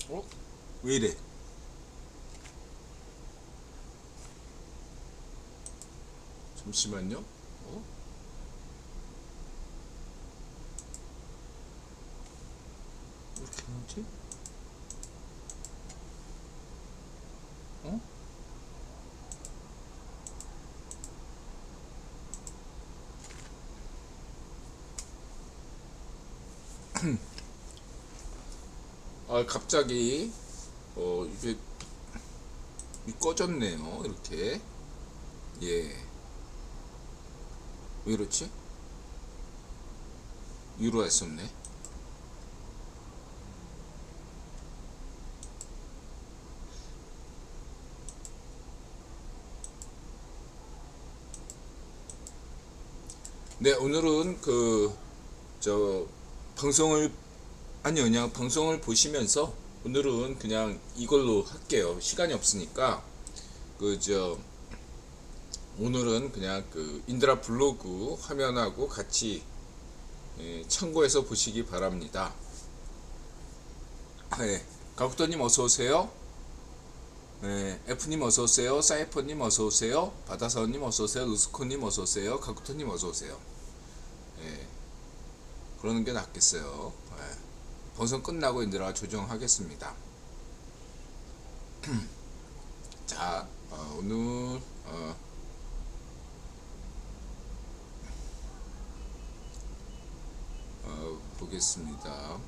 어? 왜 이래? 잠시만요. 어? 왜 이렇게 나오지? 어? 아, 갑자기 이게 꺼졌네요. 이렇게. 예. 왜 이렇지? 유로 했었네. 네, 오늘은 저 방송을 아니요, 그냥 방송을 보시면서 오늘은 그냥 이걸로 할게요. 시간이 없으니까 저 오늘은 그냥 인드라 블로그 화면하고 같이 참고해서 보시기 바랍니다. 네, 가쿠터님 어서 오세요. 네, F님 어서 오세요. 사이퍼님 어서 오세요. 바다사원님 어서 오세요. 루스코님 어서 오세요. 가쿠터님 어서 오세요. 네, 그러는 게 낫겠어요. 네, 방송 끝나고 인드라 조정하겠습니다. 자, 오늘 보겠습니다.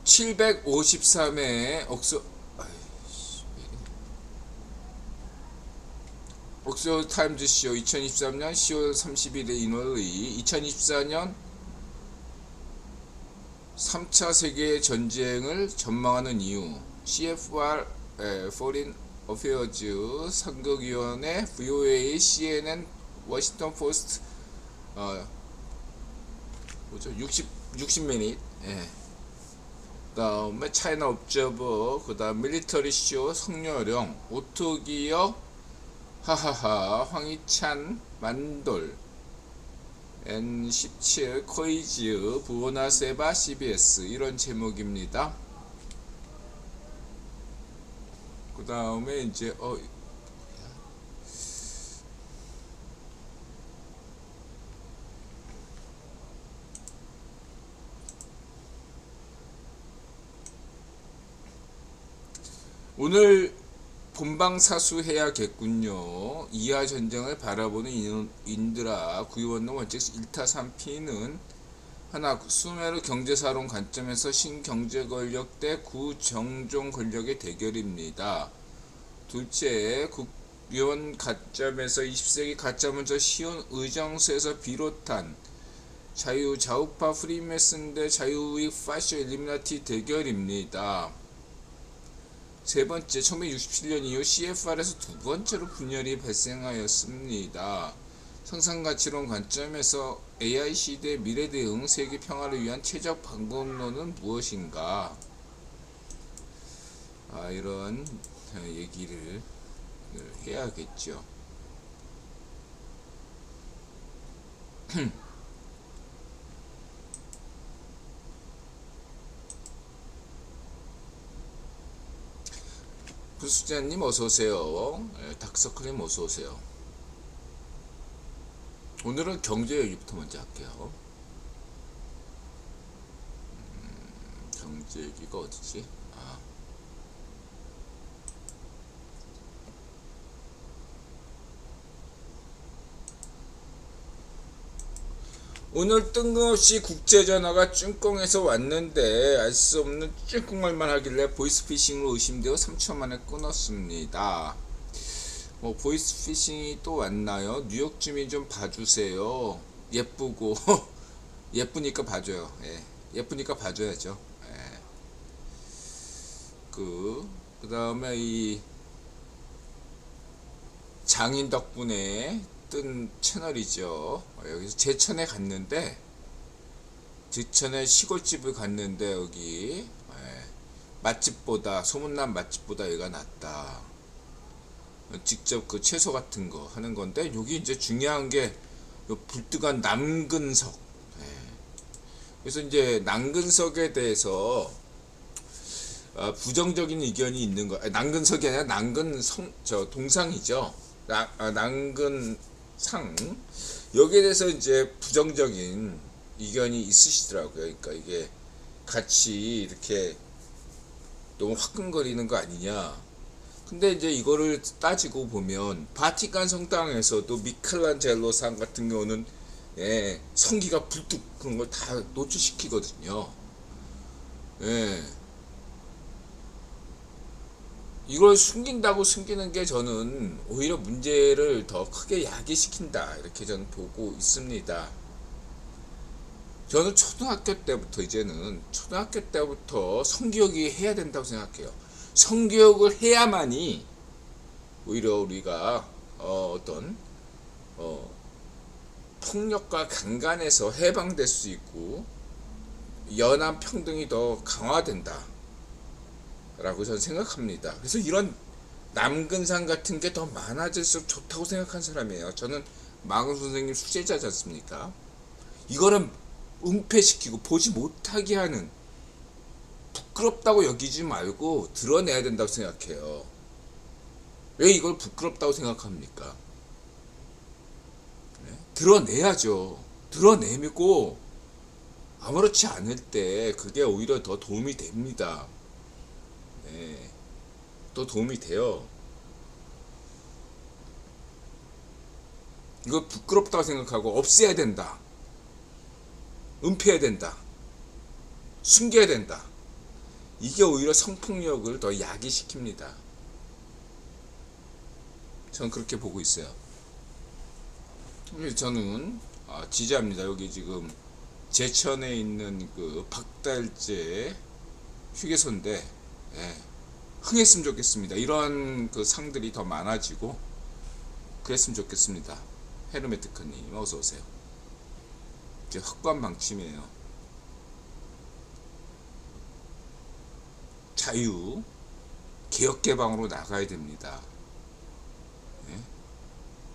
753회 옥스퍼드 타임즈쇼 2023년 10월 30일의 인월의 2024년 3차 세계전쟁을 전망하는 이유 CFR Foreign Affairs 상극위원회 VOA CNN 워싱턴 포스트 뭐죠? 60미닛 그 다음에 차이나 옵저버 그 다음 밀리터리 쇼 성녀령 오토기어 하하하 황희찬 만돌 N17 코이즈 부오나세바 CBS 이런 제목입니다. 그 다음에 이제 오늘 본방사수해야겠군요. 이하 전쟁을 바라보는 인드라 구의원론 원칙 1타 3피는 하나 수메르 경제사론 관점에서 신경제 권력 대 구정종 권력의 대결입니다. 둘째 국위원 관점에서 20세기 가짜문서 시온 의정수에서 비롯한 자유좌우파 프리메슨 대 자유우익 파쇼 일리미나티 대결입니다. 세 번째, 1967년 이후 CFR에서 두 번째로 분열이 발생하였습니다. 상상가치론 관점에서 AI 시대 미래 대응 세계 평화를 위한 최적 방법론은 무엇인가? 이런 얘기를 해야겠죠. 부수자님 어서오세요. 닥서클님 어서오세요. 오늘은 경제 얘기부터 먼저 할게요. 경제 얘기가 어디지? 오늘 뜬금없이 국제전화가 쭝꽁에서 왔는데 알 수 없는 쭝꽁말만 하길래 보이스피싱으로 의심되어 3초 만에 끊었습니다. 보이스피싱이 또 왔나요? 뉴욕 주민 좀 봐주세요. 예쁘고 예쁘니까 봐줘요. 예쁘니까 봐줘야죠. 그 다음에 이 장인 덕분에 뜬 채널이죠. 여기서 제천에 갔는데 제천에 시골집을 갔는데 여기 맛집보다 소문난 맛집보다 얘가 낫다. 직접 그 채소 같은 거 하는 건데 여기 이제 중요한 게 불뜨간 남근석 그래서 이제 남근석에 대해서 부정적인 의견이 있는 거. 남근석이 아니라 남근성 저 동상이죠. 남근상 여기에 대해서 이제 부정적인 의견이 있으시더라고요. 그러니까 이게 같이 이렇게 너무 화끈거리는 거 아니냐. 근데 이제 이거를 따지고 보면 바티칸 성당에서도 미켈란젤로상 같은 경우는 성기가 불뚝 그런 걸 다 노출시키거든요. 이걸 숨긴다고 숨기는 게 저는 오히려 문제를 더 크게 야기시킨다 이렇게 저는 보고 있습니다. 저는 초등학교 때부터 성교육이 해야 된다고 생각해요. 성교육을 해야만이 오히려 우리가 어떤 폭력과 강간에서 해방될 수 있고 연합 평등이 더 강화된다 라고 저는 생각합니다. 그래서 이런 남근상 같은 게 더 많아질수록 좋다고 생각한 사람이에요. 저는 마근 선생님 수제자지 않습니까? 이거는 은폐시키고 보지 못하게 하는, 부끄럽다고 여기지 말고 드러내야 된다고 생각해요. 왜 이걸 부끄럽다고 생각합니까? 드러내야죠. 드러내고 아무렇지 않을 때 그게 오히려 더 도움이 됩니다. 더 도움이 돼요. 이거 부끄럽다고 생각하고 없애야 된다, 은폐해야 된다, 숨겨야 된다, 이게 오히려 성폭력을 더 야기시킵니다. 저는 그렇게 보고 있어요. 저는 지지합니다. 여기 지금 제천에 있는 그 박달재 휴게소인데 흥했으면 좋겠습니다. 이런 그 상들이 더 많아지고 그랬으면 좋겠습니다. 헤르메트크님 어서 오세요. 이제 흑관방침이에요. 자유 개혁개방으로 나가야 됩니다.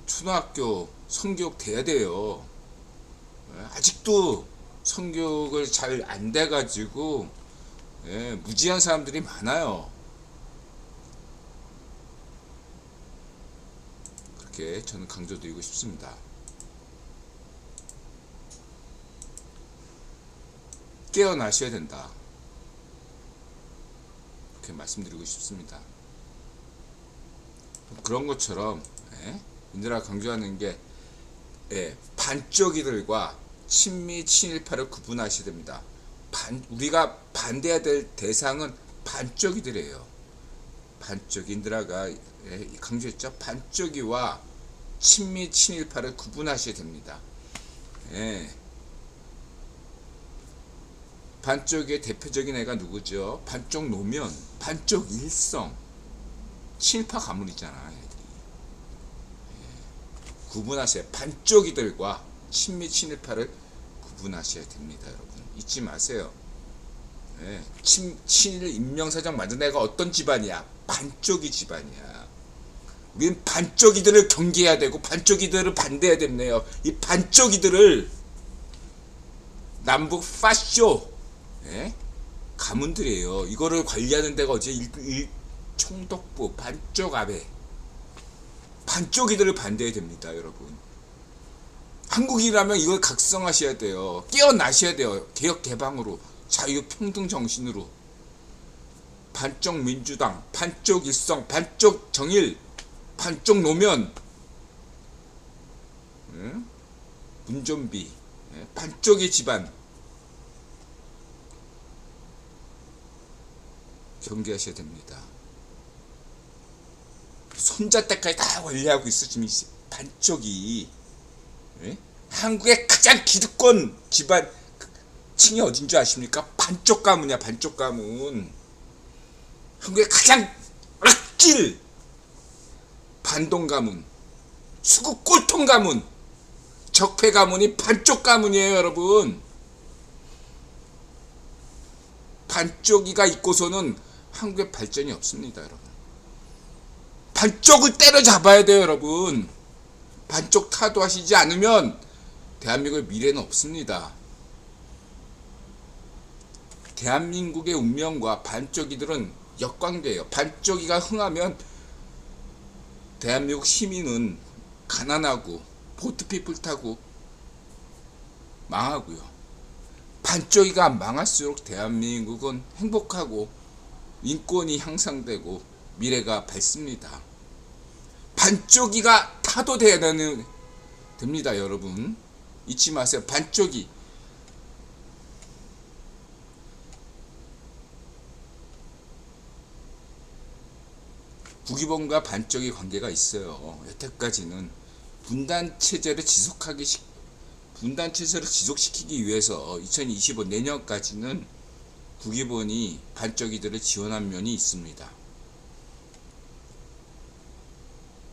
초등학교 성교육 돼야 돼요. 아직도 성교육을 잘 안 돼가지고 무지한 사람들이 많아요. 그렇게 저는 강조드리고 싶습니다. 깨어나셔야 된다, 그렇게 말씀드리고 싶습니다. 그런 것처럼 인들아 강조하는 게 반쪽이들과 친미 친일파를 구분하셔야 됩니다. 우리가 반대해야 될 대상은 반쪽이들이에요. 반쪽인들아가 강조했죠. 반쪽이와 친미 친일파를 구분하셔야 됩니다. 반쪽의 대표적인 애가 누구죠? 반쪽 노면, 반쪽 일성, 친일파 가문이잖아. 애들이. 구분하셔야, 반쪽이들과 친미 친일파를 구분하셔야 됩니다. 여러분 잊지 마세요. 친일 인명사정 만든 애가 어떤 집안이야? 반쪽이 집안이야. 우리는 반쪽이들을 경계해야 되고 반쪽이들을 반대해야 됩네요. 이 반쪽이들을 남북 파쇼 가문들이에요. 이거를 관리하는 데가 어제 총독부 반쪽 아베, 반쪽이들을 반대해야 됩니다. 여러분 한국이라면 이걸 각성하셔야 돼요. 깨어나셔야 돼요. 개혁 개방으로, 자유 평등 정신으로. 반쪽 민주당, 반쪽 일성, 반쪽 정일, 반쪽 노면, 문좀비, 반쪽의 집안 경계하셔야 됩니다. 손자 때까지 다 관리하고 있어 지금 반쪽이. 한국의 가장 기득권 집안 층이 어딘 줄 아십니까? 반쪽 가문이야. 반쪽 가문. 한국의 가장 악질 반동 가문, 수구 꼴통 가문, 적폐 가문이 반쪽 가문이에요. 여러분 반쪽이가 있고서는 한국의 발전이 없습니다. 여러분 반쪽을 때려잡아야 돼요. 여러분 반쪽 타도하시지 않으면 대한민국의 미래는 없습니다. 대한민국의 운명과 반쪽이들은 역관계예요. 반쪽이가 흥하면 대한민국 시민은 가난하고 보트피플 타고 망하고요. 반쪽이가 망할수록 대한민국은 행복하고 인권이 향상되고 미래가 밝습니다. 반쪽이가 타도 됩니다, 여러분. 잊지 마세요. 반쪽이. 북이봉과 반쪽이 관계가 있어요. 여태까지는 분단 체제를 지속시키기 위해서 2025 내년까지는 북이봉이 반쪽이들을 지원한 면이 있습니다.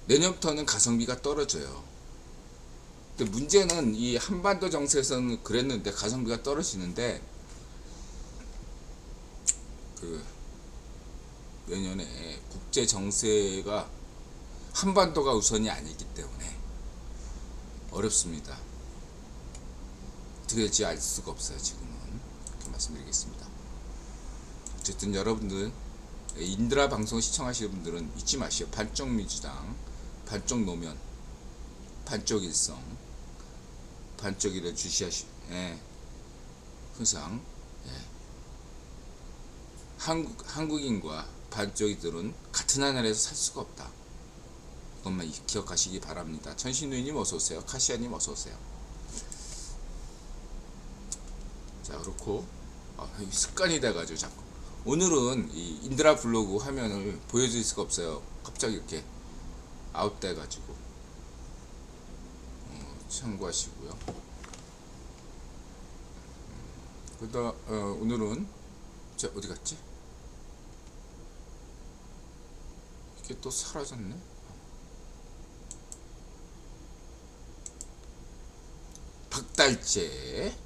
내년부터는 가성비가 떨어져요. 근데 문제는 이 한반도 정세에서는 그랬는데 가성비가 떨어지는데 내년에 국제 정세가 한반도가 우선이 아니기 때문에 어렵습니다. 어떻게 될지 알 수가 없어요. 지금은 이렇게 말씀드리겠습니다. 어쨌든 여러분들 인드라 방송 시청하시는 분들은 잊지 마시오. 반쪽 민주당, 반쪽 노면, 반쪽 일성, 반쪽이를 주시하시오. 항상 한국인과 반쪽이들은 같은 하늘에서 살 수가 없다. 그것만 기억하시기 바랍니다. 천신누이님 어서오세요. 카시아님 어서오세요. 자, 그렇고 습관이 돼가지고 자꾸 오늘은 이 인드라 블로그 화면을 보여줄 수가 없어요. 갑자기 이렇게 아웃돼가지고 참고하시고요. 오늘은 자, 어디 갔지? 이게 또 사라졌네. 박달재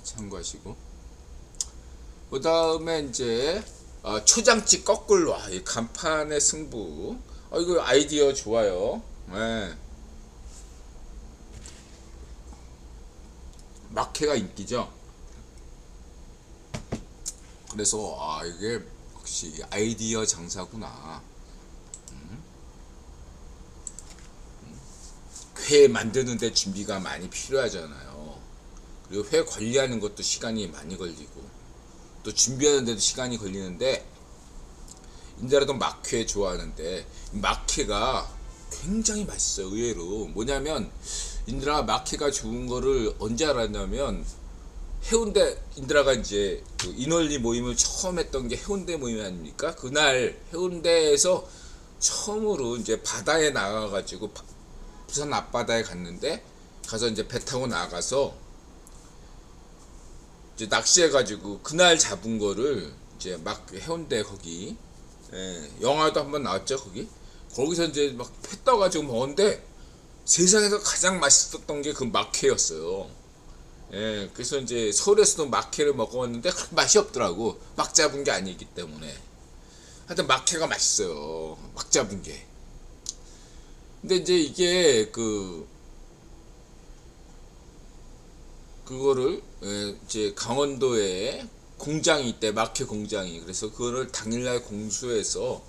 참고하시고, 그 다음에 이제 초장집 거꾸로 이 간판의 승부. 이거 아이디어 좋아요. 막회가 인기죠. 그래서 이게 역시 아이디어 장사구나. 회 만드는데 준비가 많이 필요하잖아요. 그리고 회 관리하는 것도 시간이 많이 걸리고 또 준비하는데도 시간이 걸리는데, 인드라도 막회 좋아하는데 막회가 굉장히 맛있어요. 의외로 뭐냐면 인드라가 막회가 좋은 거를 언제 알았냐면, 해운대 인드라가 이제 그 인원리 모임을 처음 했던 게 해운대 모임 아닙니까? 그날 해운대에서 처음으로 이제 바다에 나가가지고 부산 앞바다에 갔는데, 가서 이제 배 타고 나가서 이제 낚시해가지고 그날 잡은 거를 이제 막 해운대 거기 영화도 한번 나왔죠. 거기서 이제 막 회 떠가지고 먹었는데 세상에서 가장 맛있었던 게 그 막회였어요. 그래서 이제 서울에서도 막회를 먹어봤는데 그런 맛이 없더라고. 막 잡은 게 아니기 때문에. 하여튼 막회가 맛있어요. 막 잡은 게. 근데 이제 이게 그거를 이제 강원도에 공장이 있대. 막회 공장이. 그래서 그거를 당일날 공수해서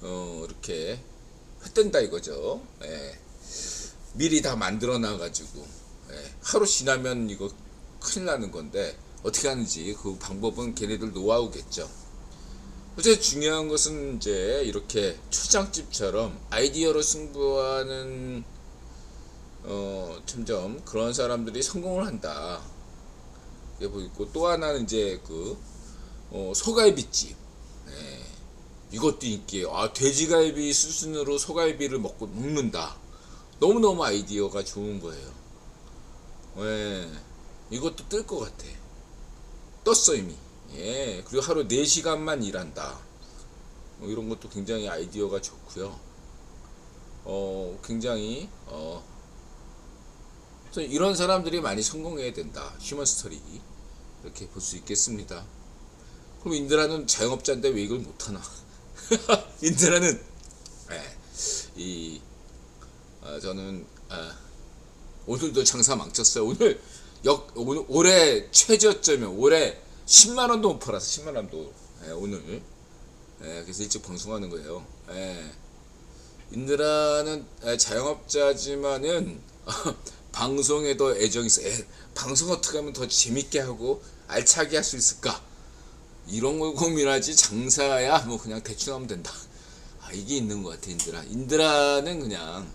이렇게 했댄다 이거죠. 미리 다 만들어 놔가지고 하루 지나면 이거 큰일 나는 건데 어떻게 하는지 그 방법은 걔네들 노하우겠죠. 어쨌든 중요한 것은 이제 이렇게 초장집처럼 아이디어로 승부하는 점점 그런 사람들이 성공을 한다. 이게 보이고, 또 하나는 이제 소갈비집. 이것도 인기예요. 돼지갈비 수준으로 소갈비를 먹는다. 너무너무 아이디어가 좋은 거예요. 이것도 뜰 것 같아. 떴어 이미. 그리고 하루 4시간만 일한다. 이런 것도 굉장히 아이디어가 좋고요. 굉장히 그래서 이런 사람들이 많이 성공해야 된다. 휴먼 스토리 이렇게 볼 수 있겠습니다. 그럼 인드라는 자영업자인데 왜 이걸 못하나? 인드라는 저는 오늘도 장사 망쳤어요. 오늘 올해 최저점이요. 올해 10만 원도 못 팔았어. 10만 원도. 예, 오늘. 예, 그래서 일찍 방송하는 거예요. 예. 인드라는 자영업자지만은 방송에도 애정이 있어. 방송 어떻게 하면 더 재밌게 하고 알차게 할 수 있을까? 이런 걸 고민하지. 장사야 뭐 그냥 대충 하면 된다. 이게 있는 것 같아. 인드라는 그냥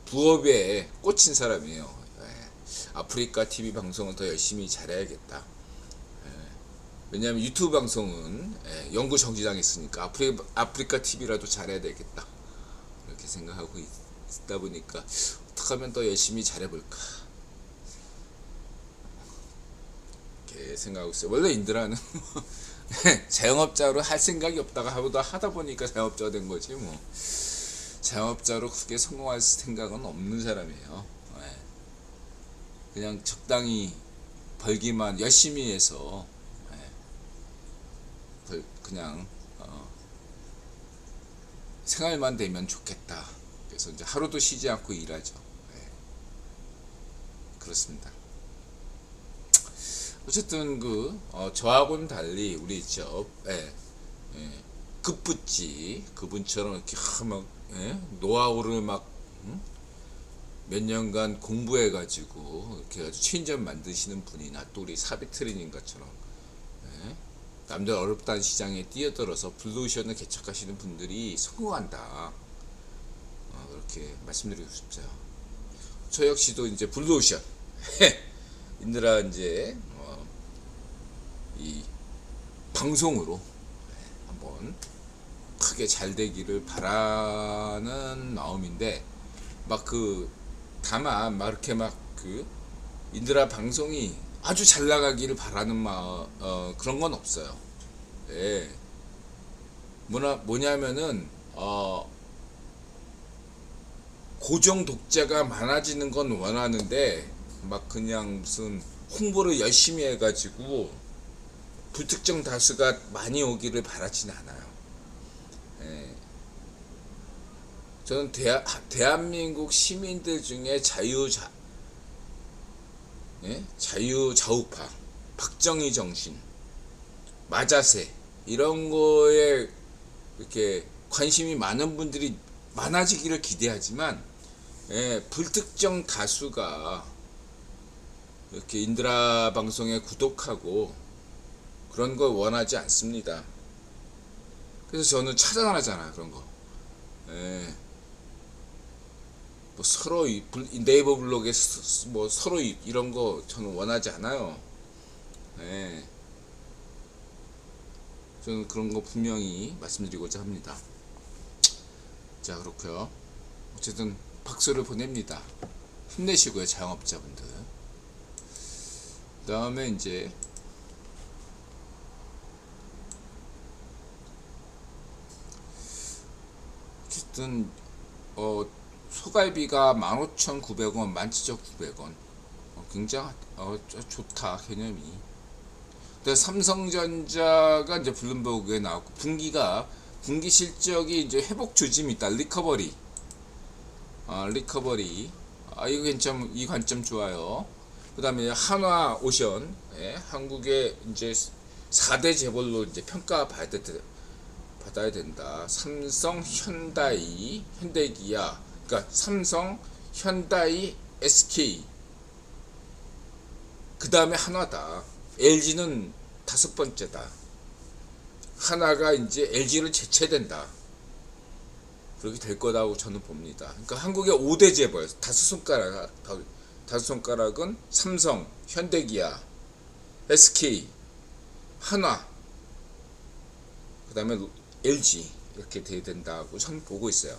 부업에 꽂힌 사람이에요. 아프리카 TV 방송은 더 열심히 잘해야겠다. 왜냐하면 유튜브 방송은 영구 정지당했으니까 아프리카 TV라도 잘해야 되겠다. 이렇게 생각하고 있다 보니까 어떻게 하면 더 열심히 잘해볼까 이렇게 생각하고 있어요. 원래 인드라는 자영업자로 할 생각이 없다가 하다 보니까 자영업자가 된 거지 뭐. 자영업자로 크게 성공할 생각은 없는 사람이에요. 그냥 적당히 벌기만 열심히 해서 그냥 생활만 되면 좋겠다. 그래서 이제 하루도 쉬지 않고 일하죠. 그렇습니다. 어쨌든 저하고는 달리 우리 급붙지 그분처럼 이렇게 막 노하우를 막 몇 년간 공부해가지고 이렇게 아주 체인점 만드시는 분이나 또 우리 사비트리님 것처럼 남들 어렵다는 시장에 뛰어들어서 블루오션을 개척하시는 분들이 성공한다. 그렇게 말씀드리고 싶어요. 저 역시도 이제 블루오션 인드라 이제 이 방송으로 한번 크게 잘 되기를 바라는 마음인데 다만 막 이렇게 인드라 방송이 아주 잘 나가기를 바라는 그런 건 없어요. 뭐냐면은 고정 독자가 많아지는 건 원하는데 그냥 무슨 홍보를 열심히 해가지고 불특정 다수가 많이 오기를 바라진 않아요. 저는 대한민국 시민들 중에 자유좌우파, 박정희 정신, 마자세 이런 거에 이렇게 관심이 많은 분들이 많아지기를 기대하지만 불특정 다수가 이렇게 인드라 방송에 구독하고 그런 걸 원하지 않습니다. 그래서 저는 차단하잖아 그런 거. 뭐 서로 네이버 블로그에 뭐 서로 이런 거 저는 원하지 않아요. 저는 그런 거 분명히 말씀드리고자 합니다. 자, 그렇고요. 어쨌든 박수를 보냅니다. 힘내시고요, 자영업자분들. 그 다음에 이제 어쨌든 소갈비가 15,900원, 17,900원. 굉장히 좋다 개념이. 근데 삼성전자가 이제 블룸버그에 나왔고 분기 실적이 이제 회복 조짐이 있다. 리커버리. 이 관점 좋아요. 그다음에 한화오션, 한국의 이제 4대 재벌로 이제 받아야 된다. 삼성, 현다이, 현대기아, 그러니까 삼성, 현다이, SK. 그 다음에 한화다. LG는 5번째다. 하나가 이제 LG를 제쳐된다. 그렇게 될 거라고 저는 봅니다. 그러니까 한국의 5대 재벌, 5손가락은 삼성, 현대기아, SK, 한화, 그 다음에 LG 이렇게 돼야 된다고 저는 보고 있어요.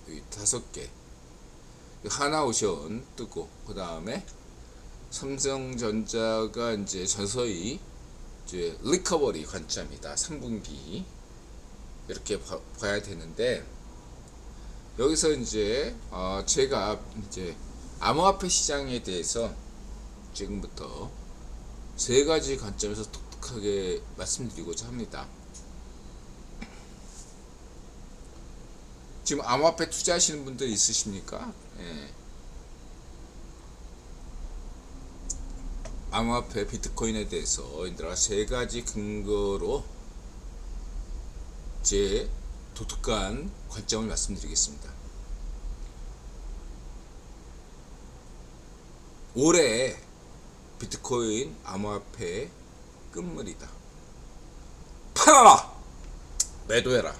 여기 5개. 하나오션 뜨고 그 다음에 삼성전자가 이제 서서히 이제 리커버리 관점이다. 3분기 이렇게 봐야 되는데 여기서 이제 제가 이제 암호화폐 시장에 대해서 지금부터 3가지 관점에서 독특하게 말씀드리고자 합니다. 지금 암호화폐 투자하시는 분들 있으십니까? 암호화폐 비트코인에 대해서 인들아 세 가지 근거로 제 독특한 관점을 말씀드리겠습니다. 올해 비트코인 암호화폐 끝물이다. 팔아라! 매도해라.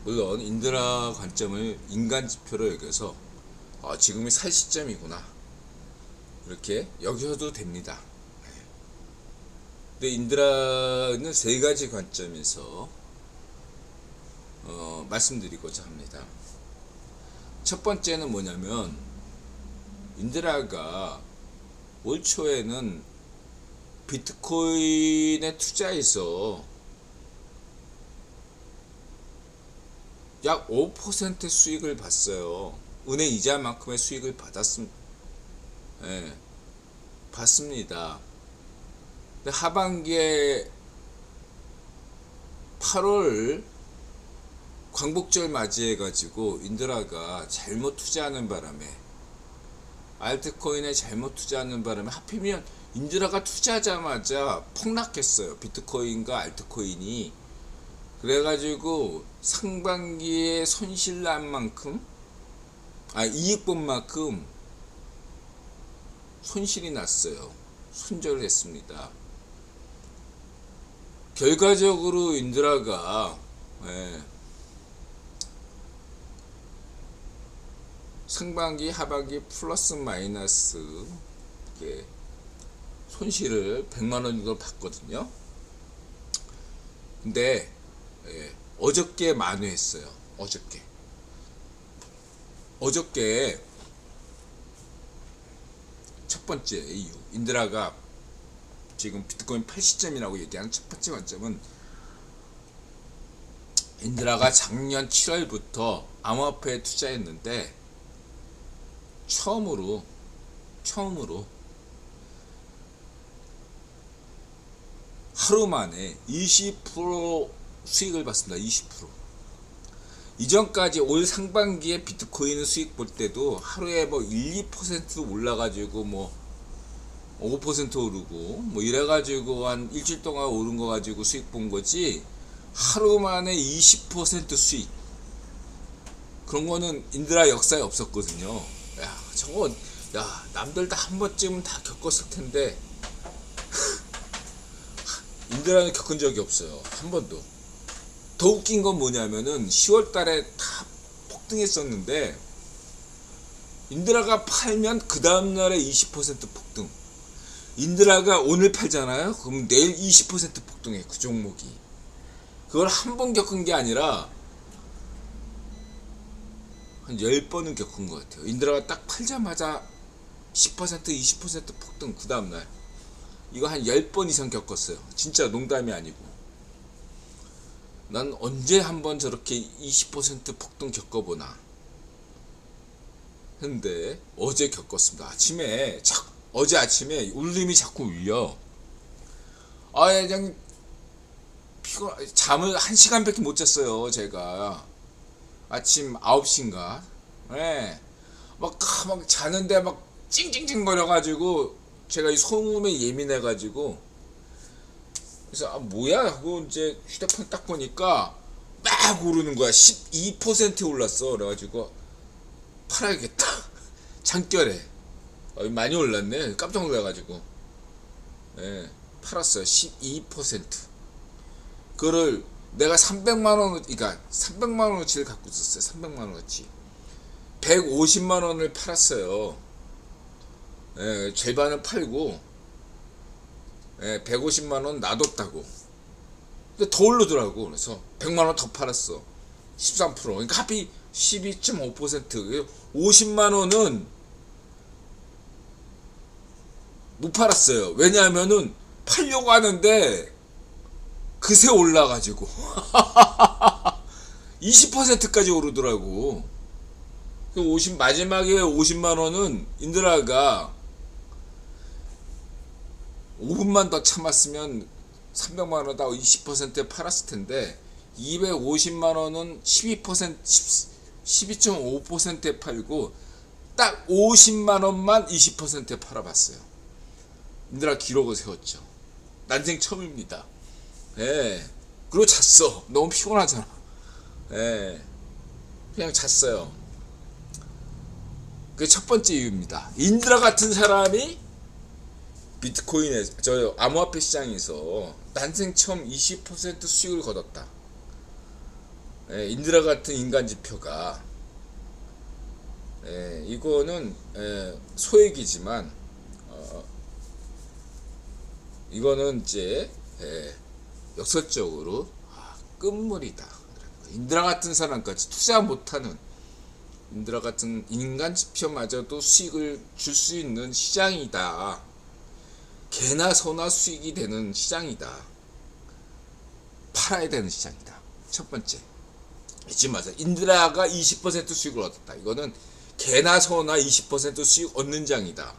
물론 인드라 관점을 인간 지표로 여겨서 지금이 살 시점이구나 이렇게 여겨도 됩니다. 근데 인드라는 세 가지 관점에서 말씀드리고자 합니다. 첫 번째는 뭐냐면 인드라가 올 초에는 비트코인에 투자해서 약 5% 수익을 봤어요. 은행 이자만큼의 수익을 받습니다. 근데 하반기에 8월 광복절 맞이해 가지고 인드라가 잘못 투자하는 바람에 알트코인에 잘못 투자하는 바람에 하필이면 인드라가 투자하자마자 폭락했어요. 비트코인과 알트코인이. 그래가지고 상반기에 손실 난 만큼 이익 본 만큼 손실이 났어요. 손절을 했습니다. 결과적으로 인드라가 상반기 하반기 플러스 마이너스 손실을 100만원 정도 봤거든요. 근데 어저께 만회했어요. 어저께 첫 번째 이유, 인드라가 지금 비트코인 80점이라고 얘기하는 첫 번째 관점은 인드라가 작년 7월부터 암호화폐에 투자했는데 처음으로 하루 만에 20% 수익을 받습니다. 20%. 이전까지 올 상반기에 비트코인 수익 볼 때도 하루에 1~2% 올라가지고 5% 오르고 이래가지고 한 일주일 동안 오른 거 가지고 수익 본 거지, 하루 만에 20% 수익, 그런 거는 인드라 역사에 없었거든요. 저거 남들 다 한 번쯤은 다 겪었을 텐데 인드라는 겪은 적이 없어요. 한 번도. 더 웃긴 건 뭐냐면은 10월 달에 다 폭등했었는데 인드라가 팔면 그 다음날에 20% 폭등. 인드라가 오늘 팔잖아요. 그럼 내일 20% 폭등해. 그 종목이. 그걸 한 번 겪은 게 아니라 한 10번은 겪은 것 같아요. 인드라가 딱 팔자마자 10% 20% 폭등. 그 다음날 이거 한 10번 이상 겪었어요. 진짜 농담이 아니고. 난 언제 한번 저렇게 20% 폭등 겪어보나 했는데 어제 겪었습니다. 어제 아침에 울림이 자꾸 울려. 그냥 잠을 1시간밖에 못 잤어요. 제가 아침 9시인가 막 자는데 막 찡찡찡 거려가지고 제가 이 소음에 예민해가지고, 그래서 뭐야 하고 이제 휴대폰 딱 보니까 막 오르는 거야. 12% 올랐어. 그래가지고 팔아야겠다. 장결에 많이 올랐네. 깜짝 놀라가지고 팔았어요. 12%. 그거를 내가 300만원, 그러니까 300만원어치를 갖고 있었어요. 300만원어치 150만원을 팔았어요. 절반을 팔고 150만원 놔뒀다고. 근데 더 오르더라고. 그래서 100만원 더 팔았어. 13%. 그러니까 합이 12.5%. 50만원은 못 팔았어요. 왜냐하면은 팔려고 하는데 그새 올라가지고 20%까지 오르더라고. 마지막에 50만원은 인드라가 5분만 더 참았으면 300만원 다 20%에 팔았을 텐데 250만원은 12.5%에 팔고 딱 50만원만 20%에 팔아봤어요. 인드라 기록을 세웠죠. 난생 처음입니다. 예. 그리고 잤어. 너무 피곤하잖아. 예. 그냥 잤어요. 그게 첫 번째 이유입니다. 인드라 같은 사람이 비트코인에 저 암호화폐 시장에서 난생 처음 20% 수익을 거뒀다. 예, 인드라 같은 인간 지표가 이거는 소액이지만 이거는 이제 역설적으로 끝물이다. 인드라 같은 사람까지 투자 못하는 인드라 같은 인간 지표마저도 수익을 줄 수 있는 시장이다. 개나 소나 수익이 되는 시장이다. 팔아야 되는 시장이다. 첫 번째. 잊지 마세요. 인드라가 20% 수익을 얻었다. 이거는 개나 소나 20% 수익 얻는 장이다.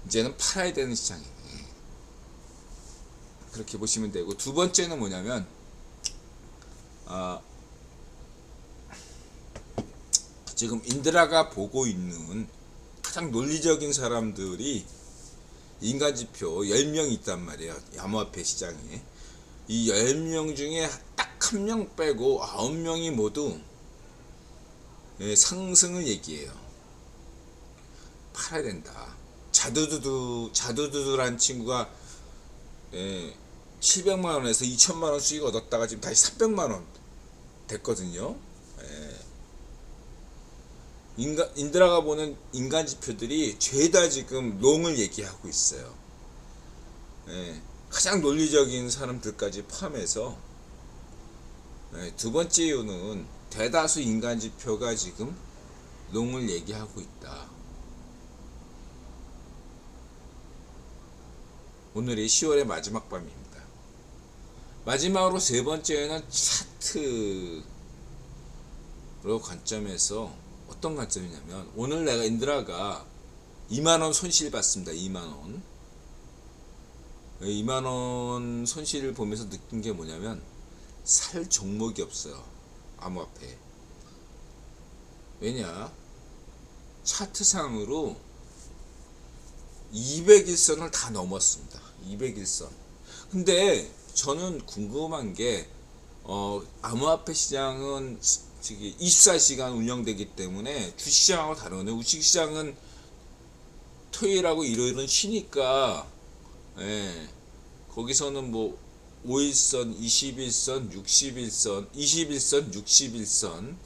이제는 팔아야 되는 시장이에요. 그렇게 보시면 되고, 두 번째는 뭐냐면 지금 인드라가 보고 있는 가장 논리적인 사람들이 인간지표 10명 있단 말이에요. 암호화폐 시장에. 이 10명 중에 딱 한 명 빼고 9명이 모두 상승을 얘기해요. 팔아야 된다. 자두두두란 친구가 700만원에서 2000만원 수익 얻었다가 지금 다시 300만원 됐거든요. 인드라가 보는 인간 지표들이 죄다 지금 롱을 얘기하고 있어요. 가장 논리적인 사람들까지 포함해서. 두 번째 이유는 대다수 인간 지표가 지금 롱을 얘기하고 있다. 오늘이 10월의 마지막 밤입니다. 마지막으로 세 번째는 차트로 관점에서 어떤 관점이냐면, 오늘 내가 인드라가 2만원 손실 봤습니다. 2만원 2만원 손실을 보면서 느낀 게 뭐냐면, 살 종목이 없어요. 암호화폐. 왜냐? 차트상으로 200일선을 다 넘었습니다. 200일선. 근데 저는 궁금한 게 암호화폐 시장은 24시간 운영되기 때문에 주식시장하고 다르네. 주식시장은 토요일하고 일요일은 쉬니까 거기서는 뭐 5일선, 21선, 60일선, 21선, 60일선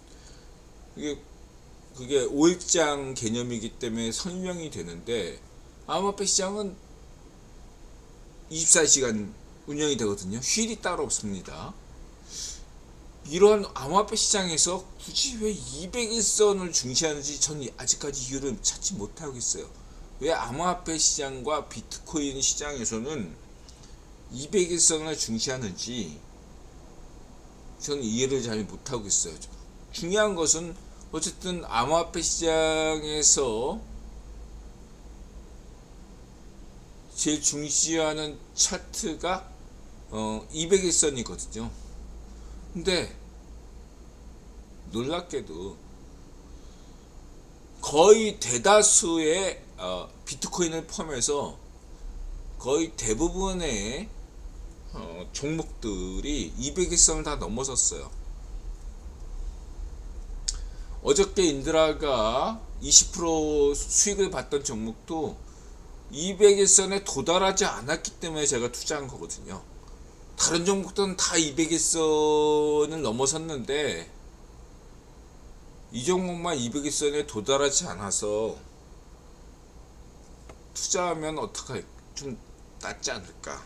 그게 5일장 개념이기 때문에 설명이 되는데, 암호화폐 시장은 24시간 운영이 되거든요. 휴일이 따로 없습니다. 이런 암호화폐 시장에서 굳이 왜 200일선을 중시하는지 저는 아직까지 이유를 찾지 못하고 있어요. 왜 암호화폐 시장과 비트코인 시장에서는 200일선을 중시하는지 저는 이해를 잘 못하고 있어요. 중요한 것은 어쨌든 암호화폐 시장에서 제일 중시하는 차트가 200일선이거든요. 근데 놀랍게도 거의 대다수의 비트코인을 포함해서 거의 대부분의 종목들이 200일선을 다 넘어섰어요. 어저께 인드라가 20% 수익을 봤던 종목도 200일선에 도달하지 않았기 때문에 제가 투자한 거거든요. 다른 종목들은 다 200일선을 넘어섰는데 이 종목만 200일선에 도달하지 않아서 투자하면 어떡할, 좀 낫지 않을까.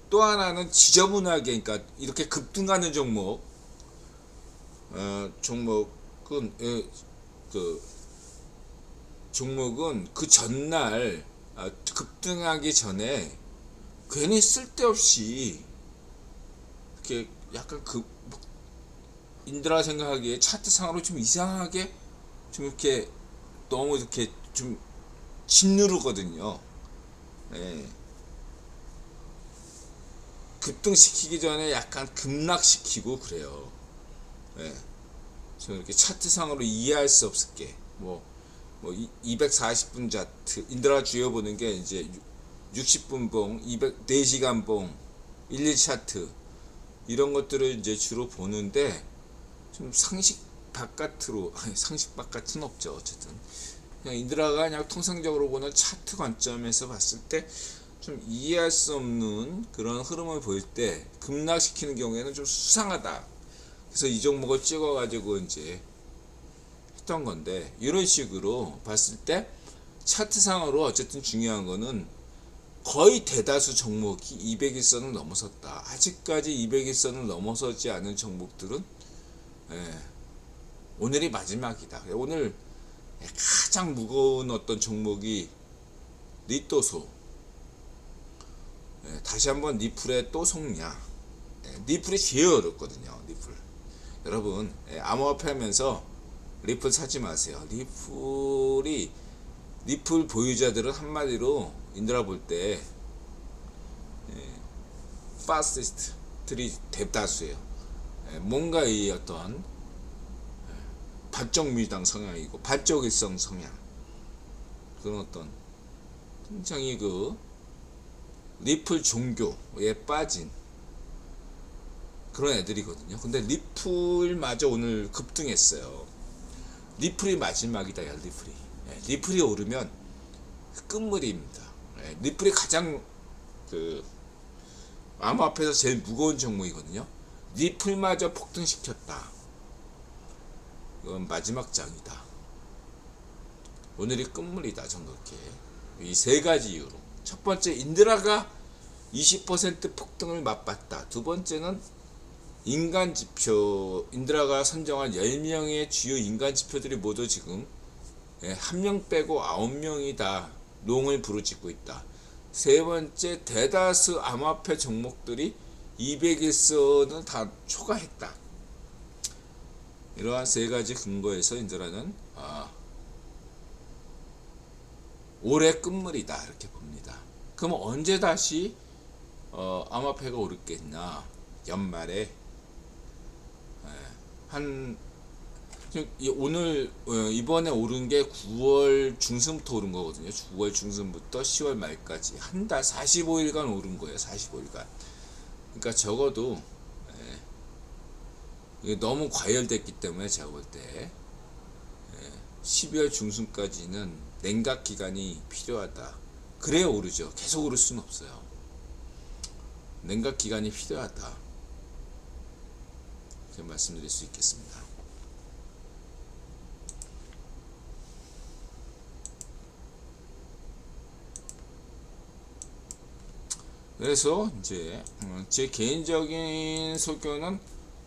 또 하나는 지저분하게, 그러니까 이렇게 급등하는 종목은 그 전날 급등하기 전에 괜히 쓸데없이 이렇게 약간 인드라 생각하기에 차트상으로 좀 이상하게 좀 이렇게 너무 이렇게 좀 짓누르거든요. 급등시키기 전에 약간 급락시키고 그래요. 저는 이렇게 차트상으로 이해할 수 없게 뭐 240분 차트, 인드라 주요 보는 게 이제 60분 봉, 4시간 봉, 11 차트 이런 것들을 이제 주로 보는데 좀 상식 바깥으로, 아니 상식 바깥은 없죠. 어쨌든 그냥 인드라가 그냥 통상적으로 보는 차트 관점에서 봤을 때 좀 이해할 수 없는 그런 흐름을 보일 때 급락시키는 경우에는 좀 수상하다. 그래서 이 종목을 찍어가지고 이제 했던 건데, 이런 식으로 봤을 때 차트상으로 어쨌든 중요한 거는 거의 대다수 종목이 200일선을 넘어섰다. 아직까지 200일선을 넘어서지 않은 종목들은 오늘이 마지막이다. 오늘 가장 무거운 어떤 종목이 리또소. 다시 한번 리플의 또 속냐. 리플이 제일 어렵거든요. 리플. 여러분 암호화폐 하면서 리플 사지 마세요. 리플 보유자들은 한마디로 인드라 볼 때 파시스트들이 대다수예요. 뭔가 이 어떤 반쪽 밀당 성향이고 반쪽 일성 성향, 그런 어떤 굉장히 그 리플 종교에 빠진 그런 애들이거든요. 근데 리플마저 오늘 급등했어요. 리플이 마지막이다. 야, 리플이 오르면 끝물입니다. 리플이 가장 그 암호화폐에서 제일 무거운 종목이거든요. 리플마저 폭등시켰다. 이건 마지막 장이다. 오늘이 끝물이다. 정도렇게 이 세 가지 이유로. 첫 번째, 인드라가 20% 폭등을 맛봤다. 두 번째는 인간 지표, 인드라가 선정한 10명의 주요 인간 지표들이 모두 지금 한 명 빼고 9명이 다 롱을 부르짖고 있다. 세 번째, 대다수 암호화폐 종목들이 200일선을 다 초과했다. 이러한 세 가지 근거에서 인드라는 올해 끝물이다 이렇게 봅니다. 그럼 언제 다시 암호화폐가 오르겠나? 연말에 오늘 이번에 오른 게 9월 중순부터 오른 거거든요. 9월 중순부터 10월 말까지 한 달 45일간 오른 거예요. 45일간. 그러니까 적어도 너무 과열됐기 때문에 제가 볼 때 12월 중순까지는 냉각 기간이 필요하다. 그래야 오르죠. 계속 오를 수는 없어요. 냉각 기간이 필요하다. 이렇게 말씀드릴 수 있겠습니다. 그래서 이제 제 개인적인 소견은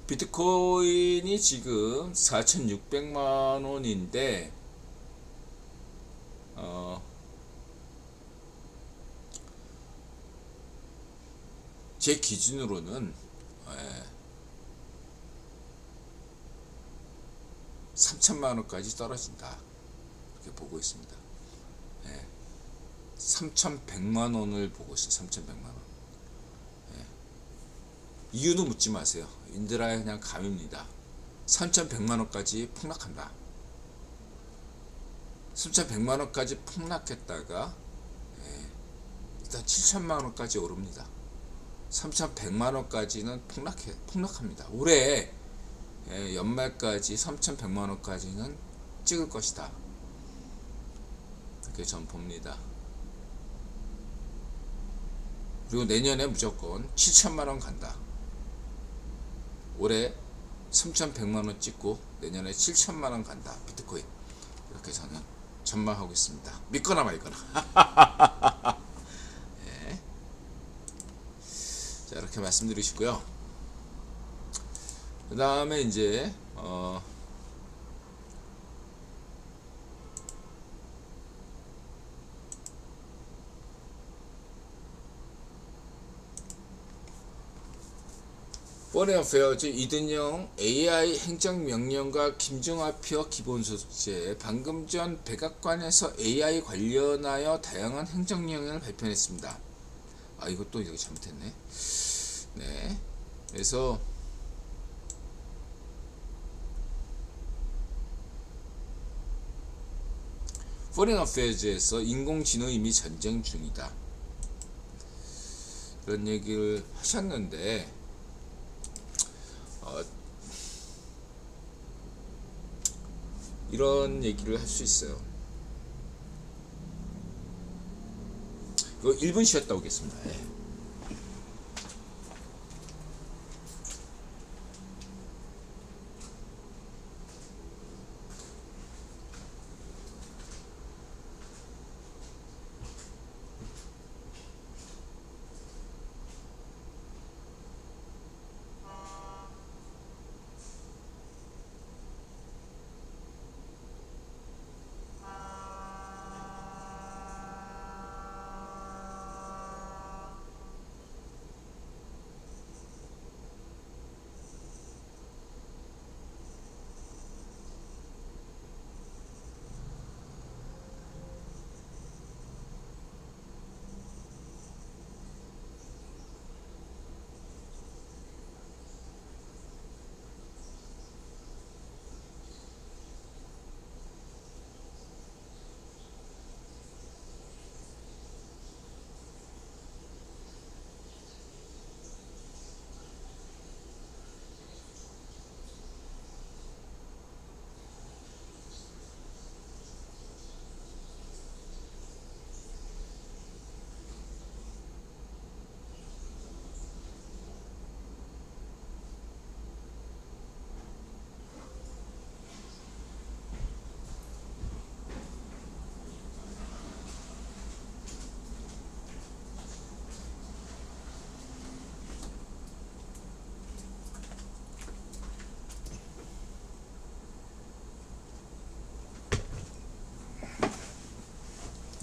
비트코인이 지금 4,600만 원인데 제 기준으로는 3천만 원까지 떨어진다 이렇게 보고 있습니다. 3,100만 원을 보고 있어요. 3,100만 원. 이유는 묻지 마세요. 인드라의 그냥 감입니다. 3,100만 원까지 폭락한다. 3,100만 원까지 폭락했다가 일단 7천만 원까지 오릅니다. 3,100만 원까지는 폭락합니다. 올해 연말까지 3,100만 원까지는 찍을 것이다. 이렇게 전 봅니다. 그리고 내년에 무조건 7천만 원 간다. 올해 3,100만 원 찍고 내년에 7천만 원 간다. 비트코인. 이렇게 저는 전망하고 있습니다. 믿거나 말거나. 네. 자, 이렇게 말씀드리시고요. 그 다음에 이제 포레어페어 이든영 AI 행정명령과 김중화표 기본소득세. 방금 전 백악관에서 AI 관련하여 다양한 행정명령을 발표했습니다. 이것도 이렇게 잘못했네. 네. 그래서 Foreign Affairs에서 인공지능 이미 전쟁 중이다. 그런 얘기를 하셨는데 이런 얘기를 할 수 있어요. 이거 1분 쉬었다 오겠습니다. 예.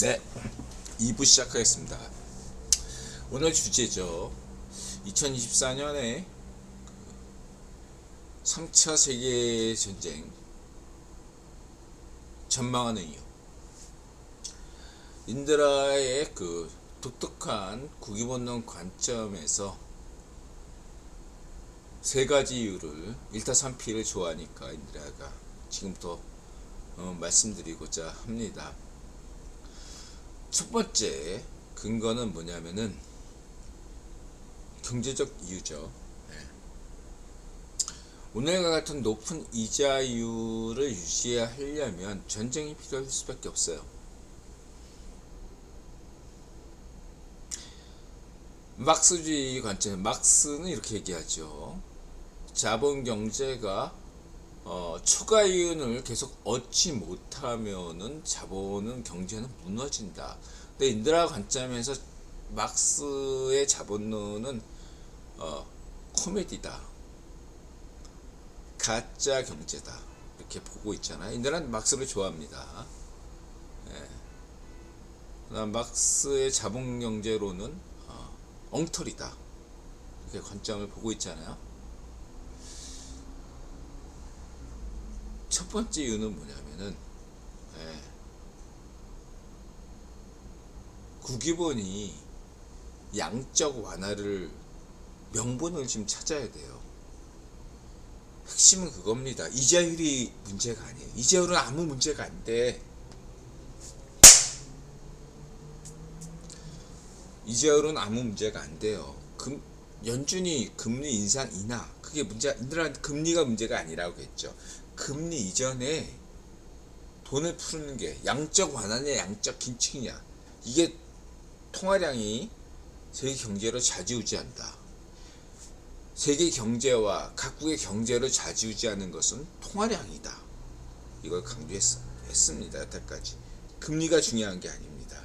네, 2부 시작하겠습니다. 오늘 주제죠. 2024년에 3차 세계전쟁 전망하는 이유. 인드라의 그 독특한 국위본능 관점에서 세 가지 이유를 1타3피를 좋아하니까 인드라가 지금부터 말씀드리고자 합니다. 첫 번째 근거는 뭐냐면은 경제적 이유죠. 오늘과 같은 높은 이자율을 유지하려면 전쟁이 필요할 수밖에 없어요. 막스주의 관점, 막스는 이렇게 얘기하죠. 자본 경제가 초과이윤을 계속 얻지 못하면은 자본은 경제는 무너진다. 근데 인드라 관점에서 막스의 자본론은 코미디다, 가짜 경제다 이렇게 보고 있잖아요. 인드라는 막스를 좋아합니다. 그다음 막스의 자본 경제론은 엉터리다 이렇게 관점을 보고 있잖아요. 첫 번째 이유는 뭐냐면은 국위본이 양적 완화를 명분을 지금 찾아야 돼요. 핵심은 그겁니다. 이자율이 문제가 아니에요. 이자율은 아무 문제가 안 돼. 이자율은 아무 문제가 안 돼요. 연준이 금리 인상 인하 그게 문제, 인들한테 금리가 문제가 아니라고 했죠. 금리 이전에 돈을 푸는 게 양적 완화냐 양적 긴축이냐, 이게 통화량이 세계 경제를 좌지우지한다. 세계 경제와 각국의 경제를 좌지우지하는 것은 통화량이다. 이걸 강조했습니다. 여태까지 금리가 중요한 게 아닙니다.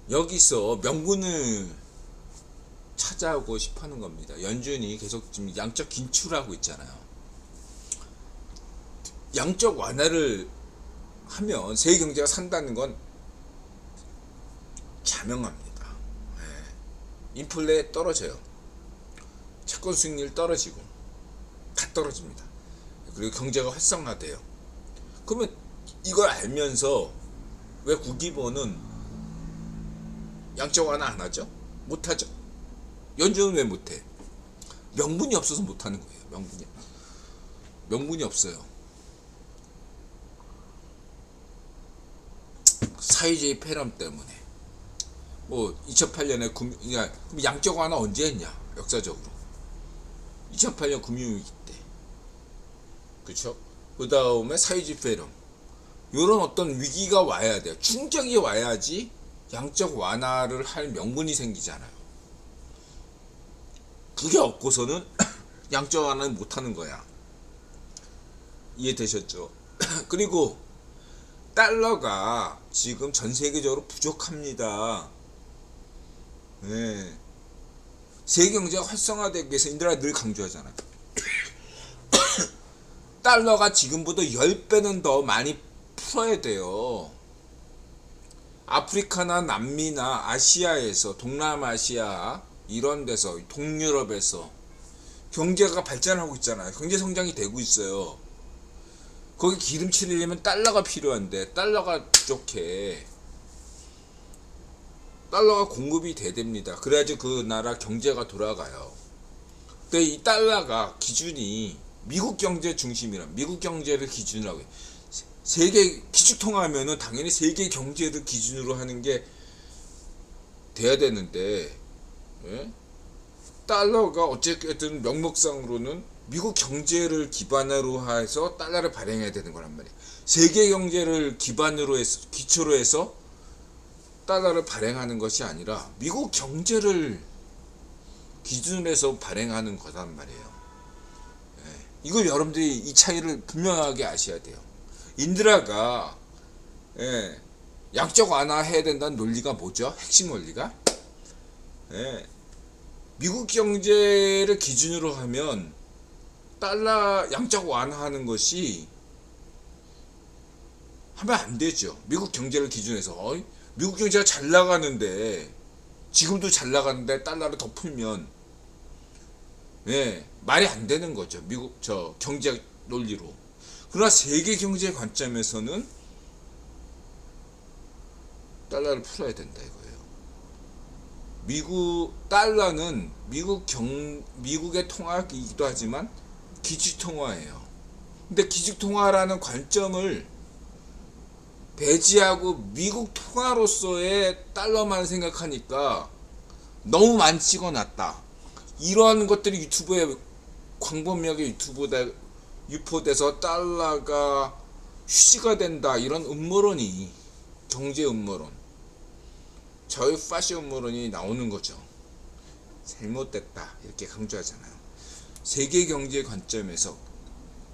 여기서 명분을 찾아오고 싶어하는 겁니다. 연준이 계속 지금 양적 긴축하고 있잖아요. 양적 완화를 하면 세계 경제가 산다는 건 자명합니다. 인플레 떨어져요. 채권 수익률 떨어지고 다 떨어집니다. 그리고 경제가 활성화돼요. 그러면 이걸 알면서 왜 국위본은 양적 완화 안 하죠? 못하죠. 연준은 왜 못해? 명분이 없어서 못하는 거예요. 명분이 없어요. 사회주의 폐렴 때문에. 뭐 2008년에 그러니까 양적 완화 언제 했냐 역사적으로 2008년 금융위기 때, 그쵸? 그 다음에 사회주의 폐렴, 요런 어떤 위기가 와야 돼요. 충격이 와야지 양적 완화를 할 명분이 생기잖아요. 그게 없고서는 양적 완화는 못하는 거야. 이해되셨죠? 그리고 달러가 지금 전 세계적으로 부족합니다. 네. 세계 경제가 활성화되기 위해서 인들아 늘 강조하잖아요. 달러가 지금보다 10배는 더 많이 풀어야 돼요. 아프리카나 남미나 아시아에서, 동남아시아 이런 데서, 동유럽에서 경제가 발전하고 있잖아요. 경제 성장이 되고 있어요. 거기 기름칠려면 달러가 필요한데 달러가 부족해. 달러가 공급이 돼야 됩니다. 그래야지 그 나라 경제가 돌아가요. 근데 이 달러가 기준이 미국 경제 중심이라, 미국 경제를 기준으로 하고, 세계 기축통화하면은 당연히 세계 경제를 기준으로 하는 게 돼야 되는데, 예? 달러가 어쨌든 명목상으로는 미국 경제를 기반으로 해서 달러를 발행해야 되는 거란 말이에요. 세계 경제를 기반으로 해서, 기초로 해서 달러를 발행하는 것이 아니라 미국 경제를 기준으로 해서 발행하는 거란 말이에요. 예. 이걸 여러분들이 이 차이를 분명하게 아셔야 돼요. 인드라가 예, 양적 완화해야 된다는 논리가 뭐죠? 핵심 논리가? 예, 미국 경제를 기준으로 하면 달러 양적 완화하는 것이 하면 안 되죠. 미국 경제를 기준해서 미국 경제가 잘 나가는데, 지금도 잘 나가는데 달러를 더 풀면 예, 말이 안 되는 거죠. 미국 경제 논리로. 그러나 세계 경제 관점에서는 달러를 풀어야 된다 이거예요. 달러는 미국의 통화이기도 하지만 기축통화예요. 근데 기축통화라는 관점을 배제하고 미국 통화로서의 달러만 생각하니까 너무 많이 찍어놨다. 이러한 것들이 유튜브에 광범위하게 유포돼서 달러가 휴지가 된다, 이런 음모론이, 경제 음모론, 저희 파시 음모론이 나오는 거죠. 잘못됐다 이렇게 강조하잖아요. 세계 경제 관점에서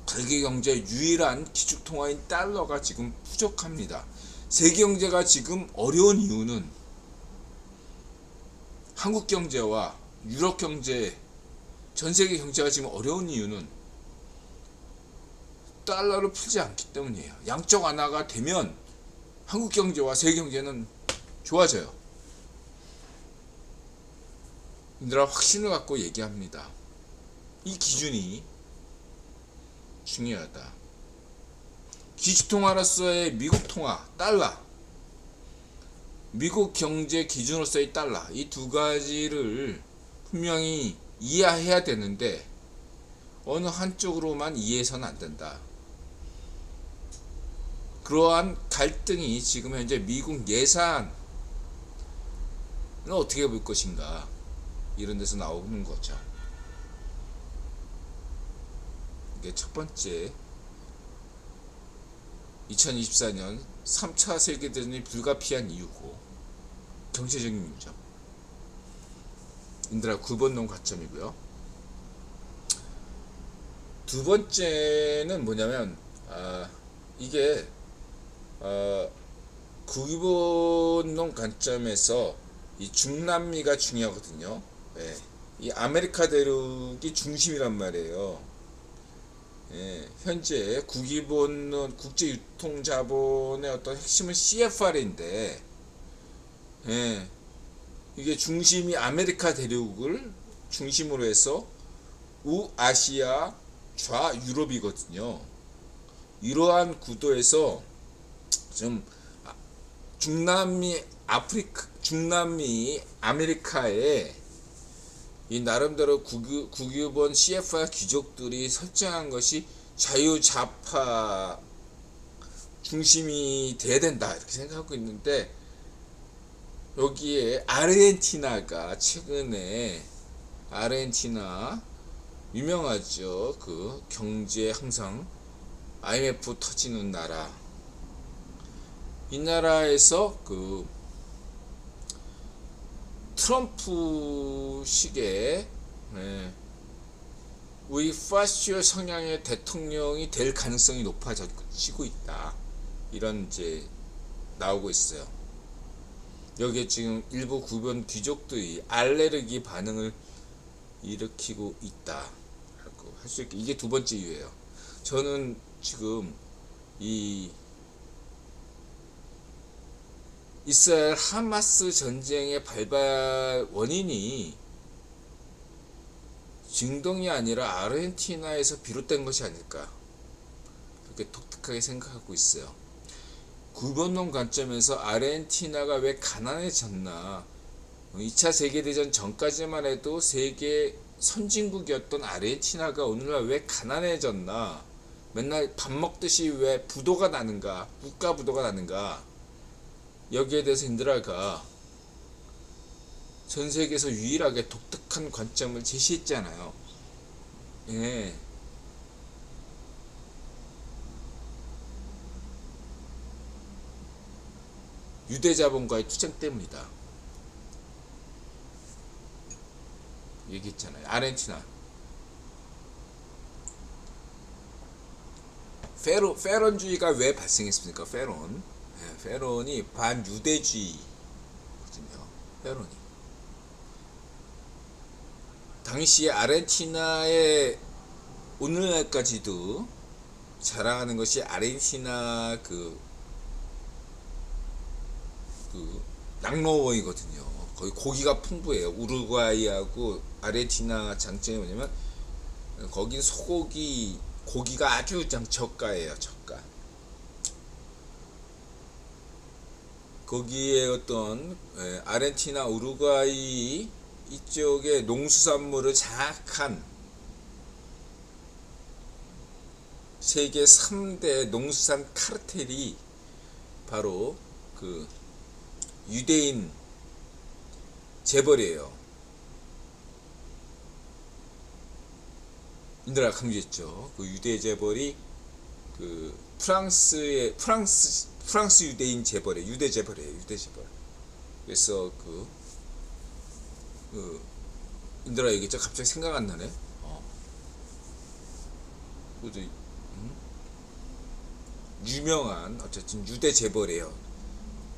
세계 경제의 유일한 기축통화인 달러가 지금 부족합니다. 세계 경제가 지금 어려운 이유는 한국 경제와 유럽 경제, 전 세계 경제가 지금 어려운 이유는 달러를 풀지 않기 때문이에요. 양적 완화가 되면 한국 경제와 세계 경제는 좋아져요. 얘들아 확신을 갖고 얘기합니다. 이 기준이 중요하다. 기축통화로서의 미국 통화, 달러, 미국 경제 기준으로서의 달러, 이 두 가지를 분명히 이해해야 되는데 어느 한쪽으로만 이해해서는 안 된다. 그러한 갈등이 지금 현재 미국 예산을 어떻게 볼 것인가, 이런 데서 나오는 거죠. 이게 첫 번째, 2024년 3차 세계대전이 불가피한 이유고 경제적인 이유죠. 인드라 9번론 관점이고요. 두 번째는 뭐냐면 이게 9번론 관점에서 이 중남미가 중요하거든요. 네. 이 아메리카 대륙이 중심이란 말이에요. 예, 현재 국위본론, 국제유통자본의 어떤 핵심은 CFR인데, 예, 이게 중심이 아메리카 대륙을 중심으로 해서 우아시아, 좌유럽이거든요. 이러한 구도에서 좀 중남미 아메리카에 이 나름대로 국유본 CFR 귀족들이 설정한 것이 자유좌파 중심이 돼야 된다 이렇게 생각하고 있는데, 여기에 아르헨티나가 최근에, 아르헨티나 유명하죠. 그 경제 항상 IMF 터지는 나라. 이 나라에서 그 트럼프식의 우익파시오 성향의 대통령이 될 가능성이 높아지고 있다. 이런 이제 나오고 있어요. 여기에 지금 일부 구변 귀족들이 알레르기 반응을 일으키고 있다. 할 수 있게, 이게 두 번째 이유예요. 저는 지금 이 이스라엘 하마스 전쟁의 발발 원인이 중동이 아니라 아르헨티나에서 비롯된 것이 아닐까, 그렇게 독특하게 생각하고 있어요. 구본론 관점에서 아르헨티나가 왜 가난해졌나, 2차 세계대전 전까지만 해도 세계 선진국이었던 아르헨티나가 오늘날 왜 가난해졌나, 맨날 밥 먹듯이 왜 부도가 나는가, 물가 부도가 나는가, 여기에 대해서 인드라가 전 세계에서 유일하게 독특한 관점을 제시했잖아요. 예. 유대자본과의 투쟁 때문이다. 얘기했잖아요. 아르헨티나. 페론주의가 왜 발생했습니까? 페론이 반유대주의거든요. 페론이. 당시에 아르헨티나의 오늘날까지도 자랑하는 것이 아르헨티나 그 낙로원이거든요. 거기 고기가 풍부해요. 우루과이하고 아르헨티나 장점이 뭐냐면, 거긴 고기가 아주 저가예요. 저가. 거기에 어떤 아르헨티나, 우루과이 이쪽에 농수산물을 장악한 세계 3대 농수산 카르텔이 바로 그 유대인 재벌이에요. 인드라가 강조했죠. 그 유대 재벌이 그 프랑스 유대인 재벌이에요. 유대 재벌이에요. 그래서 인드라 얘기했죠. 갑자기 생각 안 나네. 유명한 어쨌든 유대 재벌이에요.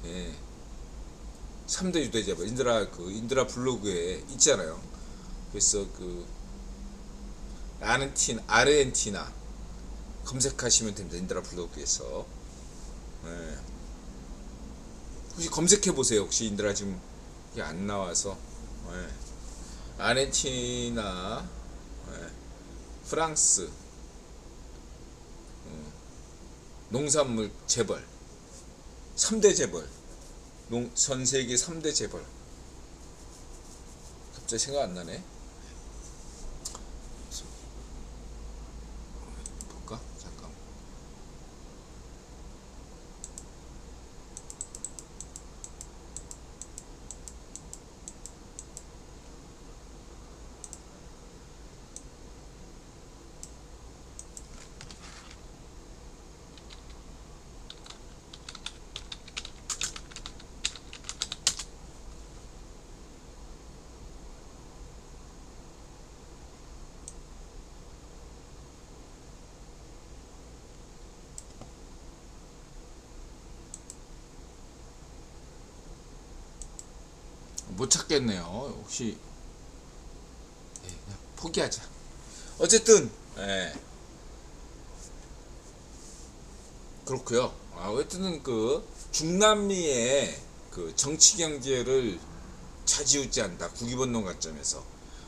예. 3대 유대 재벌. 인드라 블로그에 있잖아요. 그래서 아르헨티나 검색하시면 됩니다. 인드라 블로그에서. 예. 혹시 검색해 보세요. 혹시 인드라 지금 이게 안 나와서. 예. 아르헨티나, 프랑스 농산물 재벌 3대 재벌, 전 세계 3대 재벌. 갑자기 생각 안 나네. 볼까? 잠깐. 못 찾겠네요. 혹시 그냥 포기하자. 어쨌든 그렇고요. 어쨌든 중남미의 정치 경제를 좌지우지한다. 국위본론 관점에서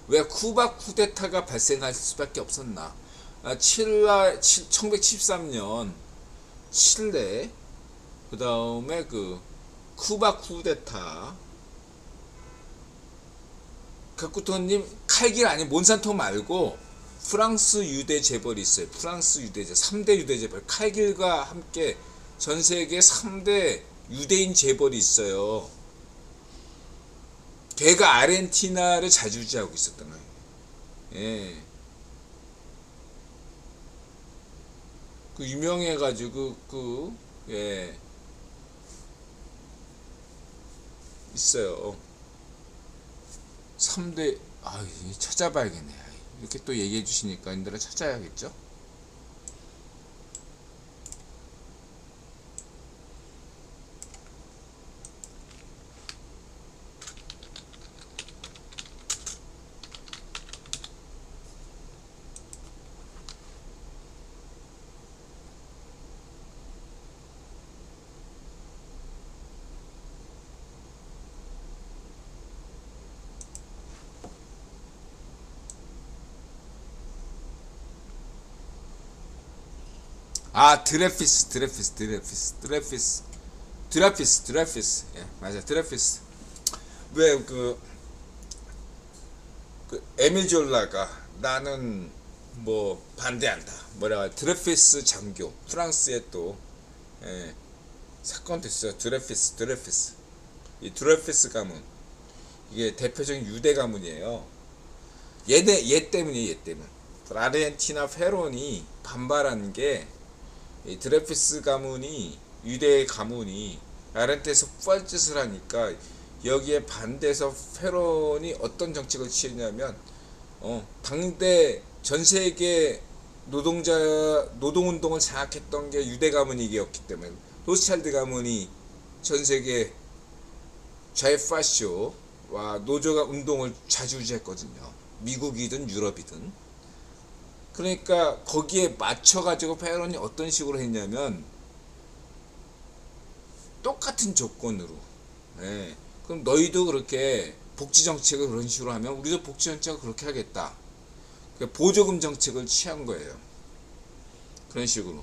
왜 쿠바 쿠데타가 발생할 수밖에 없었나? 1973년 칠레, 그 다음에 쿠바 쿠데타. 각구토님 칼길 아니 몬산토 말고 프랑스 유대 재벌이 있어요. 프랑스 유대 재벌 3대 유대 재벌 칼길과 함께 전 세계 3대 유대인 재벌이 있어요. 걔가 아르헨티나를 자주지하고 있었던 거예요. 예. 그 유명해가지고 예 있어요. 3대 찾아봐야겠네. 이렇게 또 얘기해 주시니까 인들은 찾아야겠죠. 드레피스. 예, 맞아, 드레피스. 왜 에밀 졸라가 나는 뭐 반대한다. 뭐라 드레피스 장교. 프랑스에 또 예, 사건 됐어요. 드레피스. 이 드레피스 가문. 이게 대표적인 유대 가문이에요. 얘 때문이에요, 얘 때문. 아르헨티나 페론이 반발한 게 이 드레피스 가문이 유대 가문이 아르헨티나에서 부활짓을 하니까 여기에 반대해서 페론이 어떤 정책을 취했냐면 당대 전 세계 노동운동을 장악했던 게 유대 가문이었기 때문에 로스차일드 가문이 전 세계 좌파쇼와 노조가 운동을 좌지우지했거든요. 미국이든 유럽이든. 그러니까 거기에 맞춰가지고 페론이 어떤 식으로 했냐면 똑같은 조건으로 그럼 너희도 그렇게 복지 정책을 그런 식으로 하면 우리도 복지 정책을 그렇게 하겠다. 보조금 정책을 취한 거예요. 그런 식으로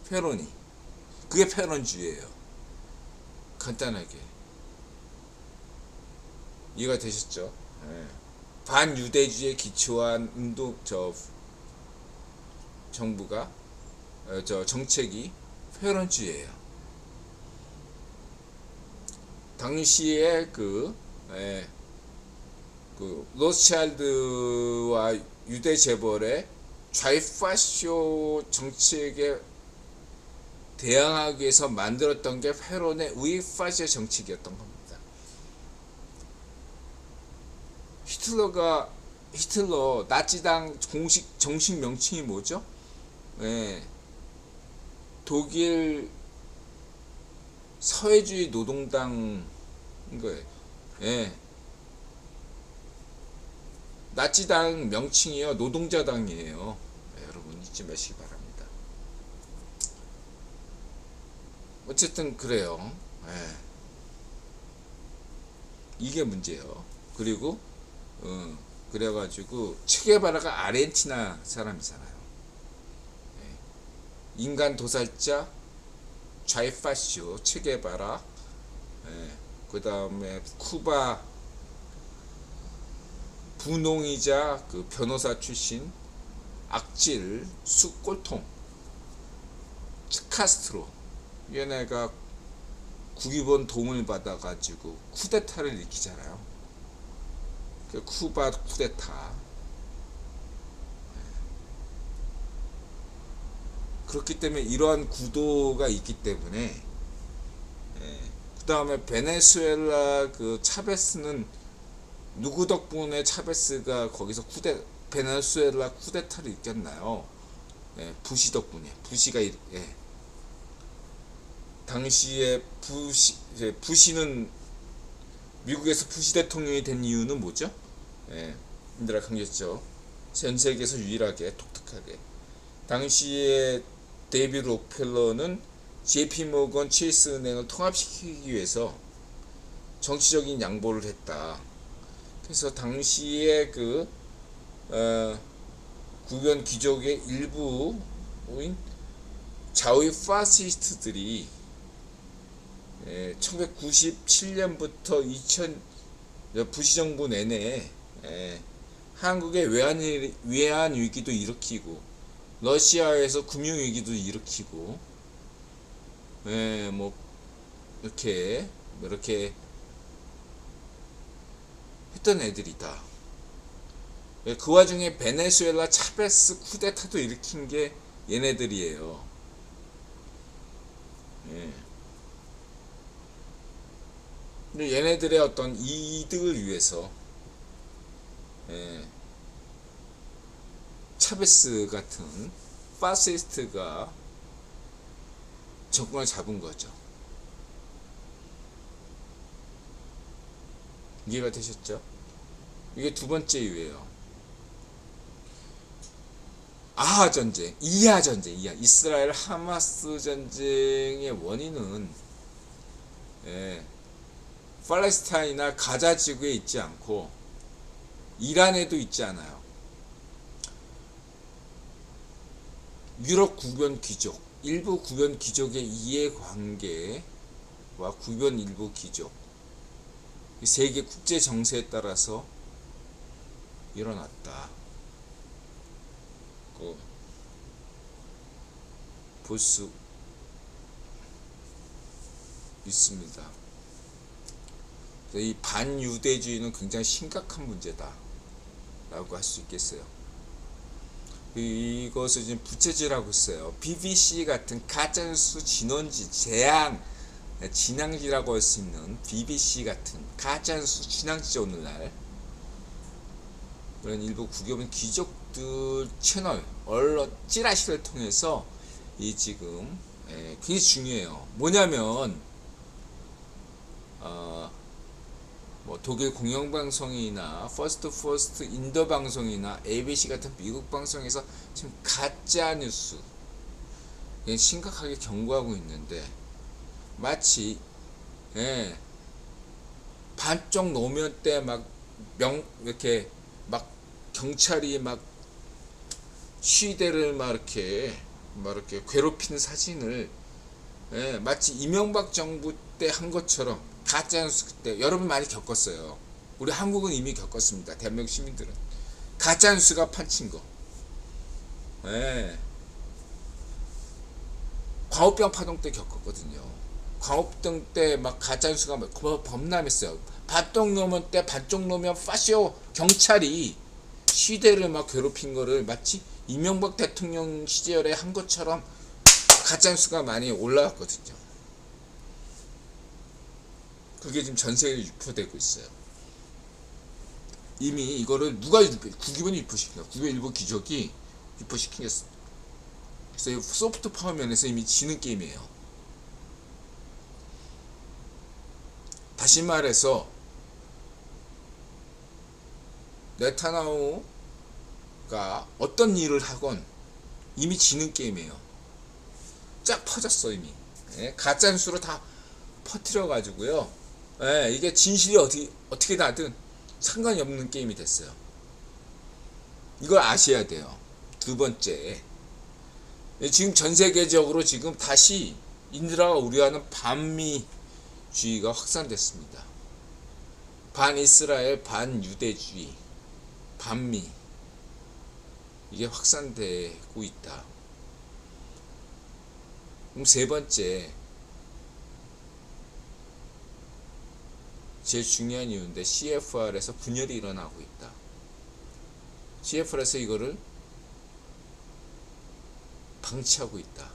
페론이. 그게 페론주의예요. 간단하게 이해가 되셨죠? 반유대주의에 기초한 정부가 정책이 페론주의예요. 당시에 로스차일드와 유대 재벌의 좌파쇼 정책에 대항하기 위해서 만들었던 게 페론의 우이파쇼 정책이었던 겁니다. 히틀러 나치당 정식 명칭이 뭐죠? 독일 사회주의 노동당인 거예요. 나치당 명칭이요 노동자당이에요. 여러분 잊지 마시기 바랍니다. 어쨌든 그래요. 이게 문제예요. 그리고 그래가지고 체게바라가 아르헨티나 사람이잖아요. 인간 도살자 좌파쇼 체게바라. 그 다음에 쿠바 분홍이자 변호사 출신 악질 숫골통 카스트로. 얘네가 국유본 도움을 받아가지고 쿠데타를 일으키잖아요. 쿠바 쿠데타. 그렇기 때문에 이러한 구도가 있기 때문에 그 다음에 베네수엘라 차베스는 누구 덕분에 차베스가 거기서 베네수엘라 쿠데타를 일으켰나요? 부시 덕분에. 부시가 당시에 부시는 미국에서 부시 대통령이 된 이유는 뭐죠? 인들아 강조했죠. 전 세계에서 유일하게 독특하게 당시에 데이비드 록펠러는 JP모건 체이스 은행을 통합시키기 위해서 정치적인 양보를 했다. 그래서 당시에 구변 귀족의 일부인 좌우 파시스트들이 1997년부터 2000 부시 정부 내내 한국의 외환 위기도 일으키고 러시아에서 금융 위기도 일으키고 뭐 이렇게 했던 애들이다. 그 와중에 베네수엘라 차베스 쿠데타도 일으킨 게 얘네들이에요. 근데 얘네들의 어떤 이득을 위해서 차베스 같은 파시스트가 정권을 잡은 거죠. 이해가 되셨죠? 이게 두 번째 이유예요. 아하 전쟁, 이하 전쟁, 이스라엘 하마스 전쟁의 원인은 팔레스타인이나 가자 지구에 있지 않고 이란에도 있지 않아요. 유럽 구변 귀족, 일부 구변 귀족의 이해관계와 구변 일부 귀족, 세계 국제 정세에 따라서 일어났다. 볼 수 있습니다. 이 반유대주의는 굉장히 심각한 문제다 라고 할 수 있겠어요. 이것을 지금 부채질하고 있어요. BBC 같은 가짜뉴스 진원지 진앙지라고 할 수 있는 BBC 같은 가짜뉴스 진앙지죠. 오늘날 그런 일부 구교민 귀족들 채널 언론 찌라시를 통해서 이 지금 굉장히 중요해요. 뭐냐면 뭐 독일 공영방송이나 퍼스트 인도 방송이나 ABC 같은 미국 방송에서 지금 가짜 뉴스 심각하게 경고하고 있는데 마치 반쪽 노면 때 막 이렇게 막 경찰이 막 시위대를 막 이렇게 괴롭히는 사진을 마치 이명박 정부 때 한 것처럼 가짜뉴스 그때 여러분 많이 겪었어요. 우리 한국은 이미 겪었습니다. 대한민국 시민들은 가짜뉴스가 판친 거. 광우병 파동 때 겪었거든요. 광우병 때 막 가짜뉴스가 막 범람했어요. 반쪽 노면 때 반쪽 노면 파시오 경찰이 시대를 막 괴롭힌 거를 마치 이명박 대통령 시절에 한 것처럼 가짜뉴스가 많이 올라왔거든요. 그게 지금 전 세계에 유포되고 있어요. 이미 이거를 누가 구기본이 유포시킨 거야. 구기본 일부 귀족이 유포시킨 게 그래서 소프트 파워 면에서 이미 지는 게임이에요. 다시 말해서 네타냐후가 어떤 일을 하건 이미 지는 게임이에요. 쫙 퍼졌어 이미. 가짜뉴스로 다 퍼뜨려 가지고요. 이게 진실이 어떻게 나든 상관이 없는 게임이 됐어요. 이걸 아셔야 돼요. 두 번째, 지금 전 세계적으로 지금 다시 인드라가 우려하는 반미주의가 확산됐습니다. 반이스라엘, 반유대주의, 반미 이게 확산되고 있다. 그럼 세 번째, 제일 중요한 이유인데 CFR에서 분열이 일어나고 있다. CFR에서 이거를 방치하고 있다.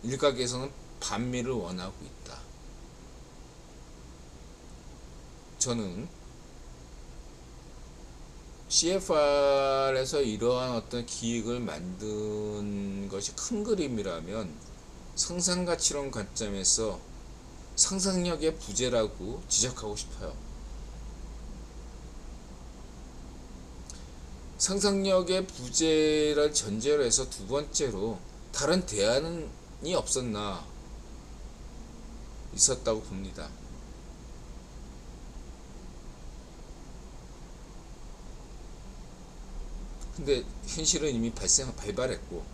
일각에서는 반미를 원하고 있다. 저는 CFR에서 이러한 어떤 기획을 만든 것이 큰 그림이라면 상상가치론 관점에서 상상력의 부재라고 지적하고 싶어요. 상상력의 부재를 전제로 해서 두 번째로 다른 대안이 없었나 있었다고 봅니다. 근데 현실은 이미 발발했고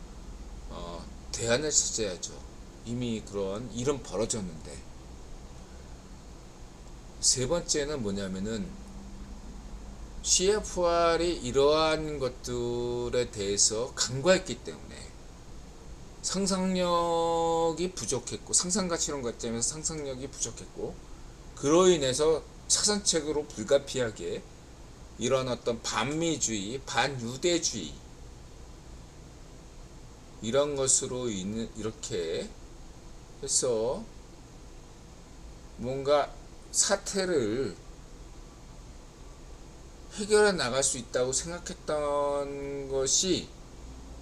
대안을 찾아야죠. 이미 그런 일은 벌어졌는데. 세 번째는 뭐냐면은 CFR이 이러한 것들에 대해서 간과했기 때문에 상상력이 부족했고, 상상가치론 관점에서 상상력이 부족했고, 그로 인해서 차선책으로 불가피하게 이런 어떤 반미주의, 반유대주의 이런 것으로 이렇게 해서 뭔가 사태를 해결해 나갈 수 있다고 생각했던 것이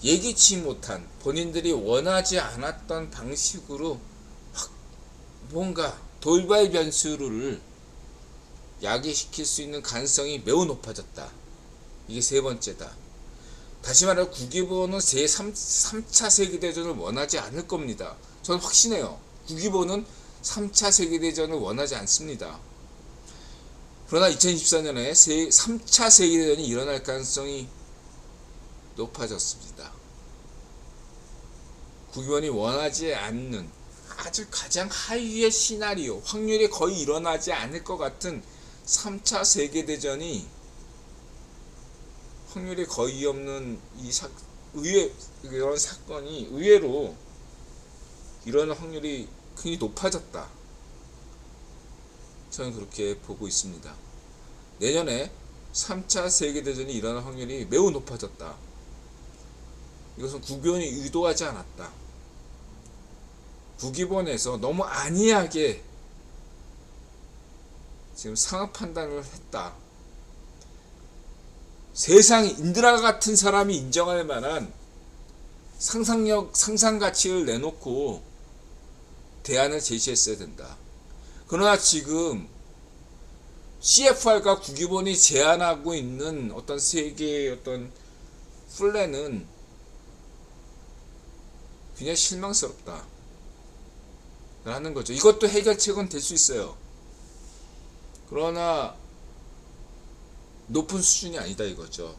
예기치 못한, 본인들이 원하지 않았던 방식으로 뭔가 돌발 변수를 야기시킬 수 있는 가능성이 매우 높아졌다. 이게 세 번째다. 다시 말해 국기보는 제3차 세계대전을 원하지 않을 겁니다. 저는 확신해요. 국기보는 3차 세계대전을 원하지 않습니다. 그러나 2024년에 3차 세계대전이 일어날 가능성이 높아졌습니다. 국기본이 원하지 않는 아주 가장 하위의 시나리오, 확률이 거의 일어나지 않을 것 같은 3차 세계대전이 확률이 거의 없는 이런 사건이 의외로 일어날 확률이 굉장히 높아졌다. 저는 그렇게 보고 있습니다. 내년에 3차 세계대전이 일어날 확률이 매우 높아졌다. 이것은 국기본이 의도하지 않았다. 국기본에서 너무 안이하게 지금 상황 판단을 했다. 세상 인드라 같은 사람이 인정할 만한 상상력, 상상가치를 내놓고 대안을 제시했어야 된다. 그러나 지금 CFR과 국기본이 제안하고 있는 어떤 세계의 어떤 플랜은 굉장히 실망스럽다 라는 거죠. 이것도 해결책은 될 수 있어요. 그러나 높은 수준이 아니다 이거죠.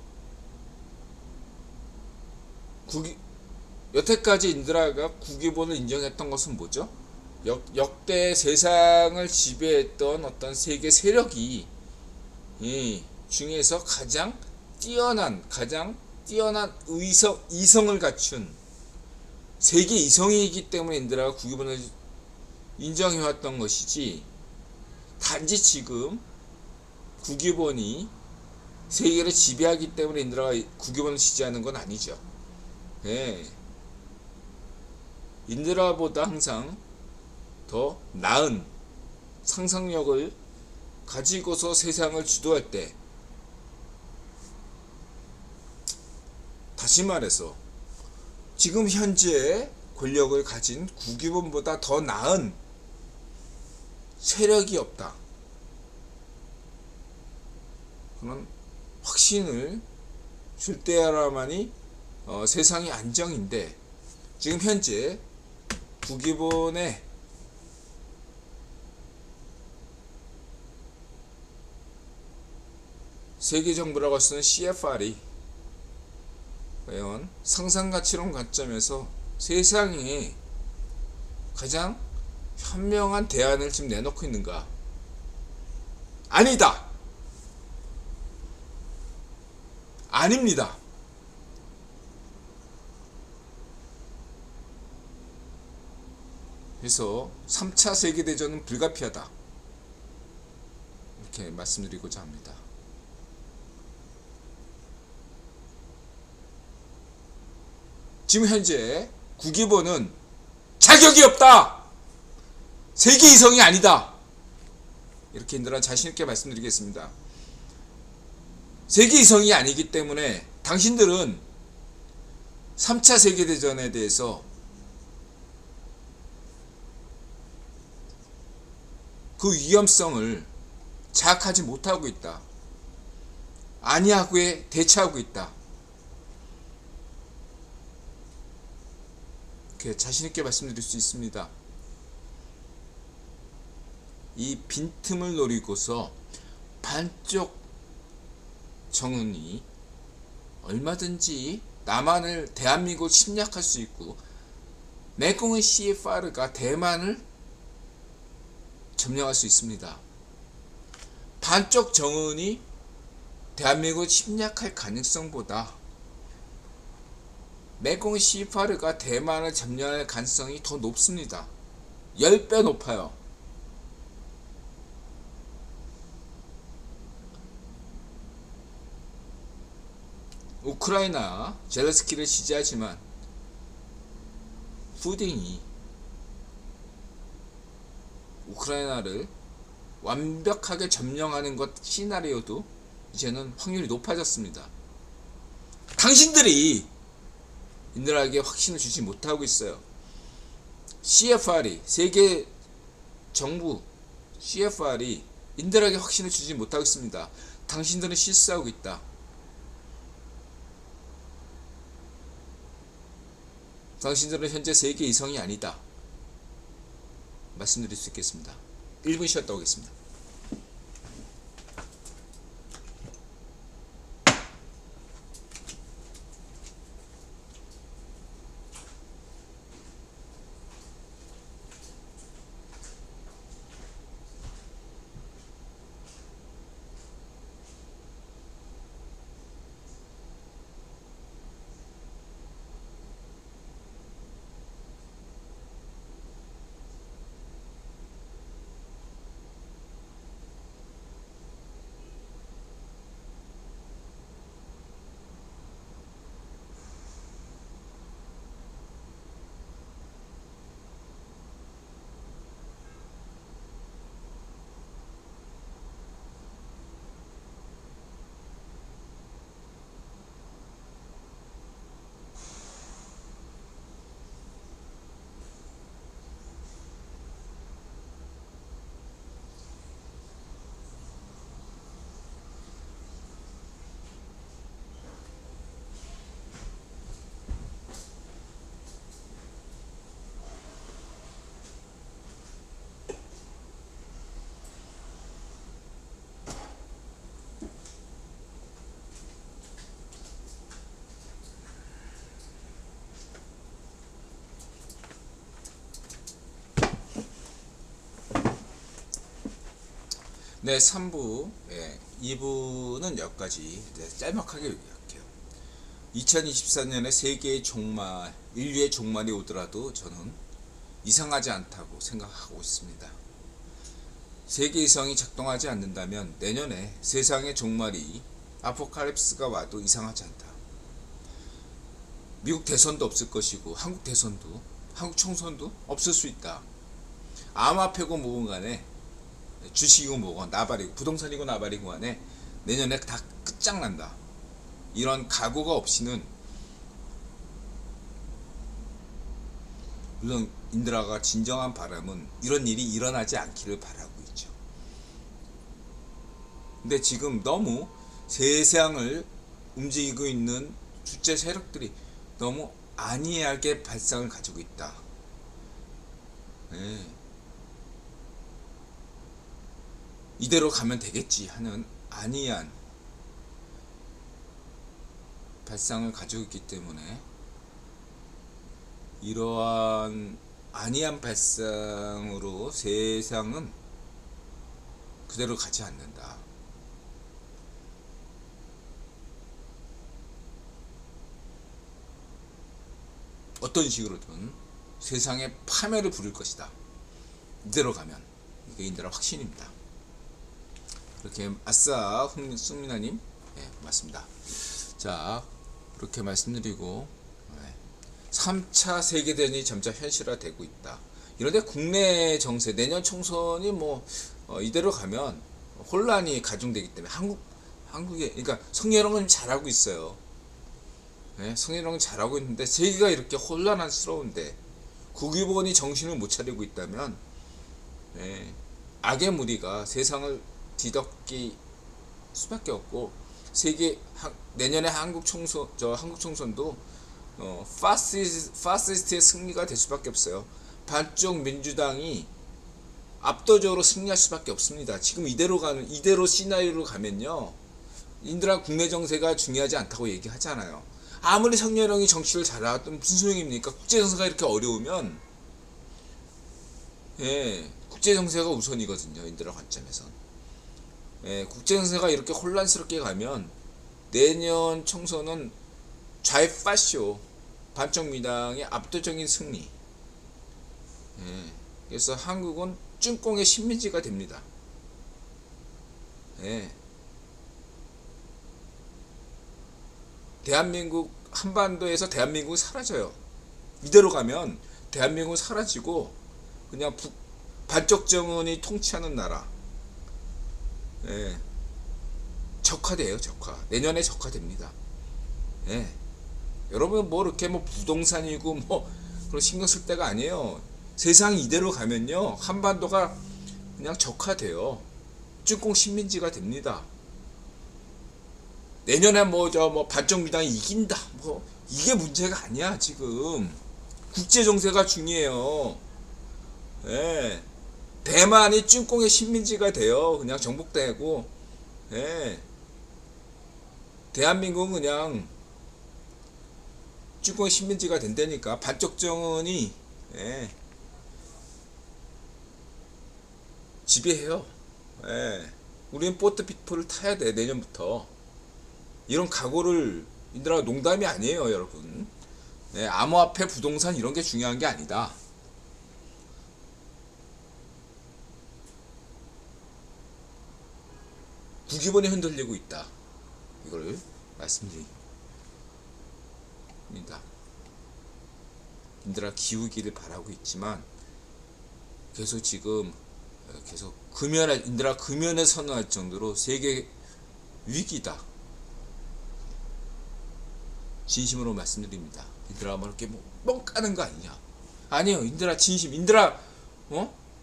여태까지 인드라가 국기본을 인정했던 것은 뭐죠? 역대 세상을 지배했던 어떤 세계 세력이 중에서 가장 뛰어난 이성을 갖춘 세계 이성이기 때문에 인드라가 국기본을 인정해왔던 것이지, 단지 지금 국기본이 세계를 지배하기 때문에 인드라가 국기본을 지지하는 건 아니죠. 네. 인드라보다 항상 더 나은 상상력을 가지고서 세상을 주도할 때, 다시 말해서 지금 현재 권력을 가진 국기본보다 더 나은 세력이 없다. 그런 확신을 줄 때야만이 세상이 안정인데, 지금 현재 국기본의 세계정부라고 쓰는 CFR이 과연 상상가치론 관점에서 세상에 가장 현명한 대안을 지금 내놓고 있는가? 아니다. 아닙니다. 그래서 3차 세계대전은 불가피하다. 이렇게 말씀드리고자 합니다. 지금 현재 국기본은 자격이 없다. 세계 이성이 아니다. 이렇게 인드라 자신 있게 말씀드리겠습니다. 세계 이성이 아니기 때문에 당신들은 3차 세계대전에 대해서 그 위험성을 자각하지 못하고 있다. 아니하고에 대처하고 있다. 이렇게 자신있게 말씀드릴 수 있습니다. 이 빈틈을 노리고서 반쪽 정은이 얼마든지 남한을, 대한민국을 침략할 수 있고, 내공의 CFR가 대만을 점령할 수 있습니다. 반쪽 정은이 대한민국을 침략할 가능성보다 메콩 C8가 대만을 점령할 가능성이 더 높습니다. 10배 높아요. 우크라이나 젤렌스키를 지지하지만 푸틴이 우크라이나를 완벽하게 점령하는 것 시나리오도 이제는 확률이 높아졌습니다. 당신들이 인들에게 확신을 주지 못하고 있어요. CFR이 세계 정부 CFR이 인들에게 확신을 주지 못하고 있습니다. 당신들은 실수하고 있다. 당신들은 현재 세계 이성이 아니다. 말씀드릴 수 있겠습니다. 1분 쉬었다 오겠습니다. 네, 3부, 2부는 여기까지 짤막하게 얘기할게요. 2024년에 세계의 종말, 인류의 종말이 오더라도 저는 이상하지 않다고 생각하고 있습니다. 세계 이성이 작동하지 않는다면 내년에 세상의 종말이 아포칼립스가 와도 이상하지 않다. 미국 대선도 없을 것이고 한국 대선도, 한국 총선도 없을 수 있다. 암호화폐고 뭐건 간에 주식이고 뭐건 나발이고 부동산이고 나발이고 간에 내년에 다 끝장난다. 이런 각오가 없이는 물론 인드라가 진정한 바람은 이런 일이 일어나지 않기를 바라고 있죠. 근데 지금 너무 세상을 움직이고 있는 주체 세력들이 너무 안이하게 발상을 가지고 있다. 네. 이대로 가면 되겠지 하는 안이한 발상을 가지고 있기 때문에 이러한 안이한 발상으로 세상은 그대로 가지 않는다. 어떤 식으로든 세상에 파멸을 부릴 것이다. 이대로 가면 이게 인드라 확신입니다. 이렇게 아싸 승민아님 맞습니다. 자 그렇게 말씀드리고 3차 세계대전이 점차 현실화되고 있다. 이런데 국내 정세 내년 총선이 이대로 가면 혼란이 가중되기 때문에 한국에 그러니까 성희롱은 잘하고 있어요. 성희롱은 잘하고 있는데 세계가 이렇게 혼란스러운데 국유본이 정신을 못 차리고 있다면 악의 무리가 세상을 뒤덮기 수밖에 없고 내년에 한국 총선도 파시스트의 승리가 될 수밖에 없어요. 반쪽 민주당이 압도적으로 승리할 수밖에 없습니다. 지금 이대로 시나리오로 가면요, 인드라 국내 정세가 중요하지 않다고 얘기하잖아요. 아무리 성렬형이 정치를 잘하든 무슨 소용입니까? 국제 정세가 이렇게 어려우면 국제 정세가 우선이거든요. 인드라 관점에선. 국제 정세가 이렇게 혼란스럽게 가면 내년 총선은 좌파쇼 반쪽민당의 압도적인 승리. 예. 그래서 한국은 ጭ꽁의 식민지가 됩니다. 예. 대한민국 한반도에서 대한민국이 사라져요. 이대로 가면 대한민국은 사라지고 그냥 반쪽정은이 통치하는 나라. 예. 적화돼요. 적화. 내년에 적화됩니다. 예. 여러분 뭐 이렇게 뭐 부동산이고 뭐 그런 신경 쓸 때가 아니에요. 세상이 이대로 가면요 한반도가 그냥 적화돼요. ጭ꽁 식민지가 됩니다. 내년에 뭐 반쪽민당이 이긴다 뭐 이게 문제가 아니야. 지금 국제 정세가 중요해요. 예. 대만이 ጭ꽁의 식민지가 돼요. 그냥 정복되고. 예. 대한민국은 그냥 ጭ꽁의 식민지가 된다니까. 반쪽정은이 예. 지배해요. 예. 우리는 포트피플을 타야 돼. 내년부터. 이런 각오를 인들아 농담이 아니에요, 여러분. 예. 암호화폐, 부동산 이런 게 중요한 게 아니다. 국기본이 흔들리고 있다. 이걸 말씀드립니다. 인들아 기우기를 바라고 있지만 계속 지금 계속 인들아 금연에 선언할 정도로 세계 위기다. 진심으로 말씀드립니다. 인들아 뭐 이렇게 뻥 까는 거 아니냐? 아니요, 인들아 진심. 인들아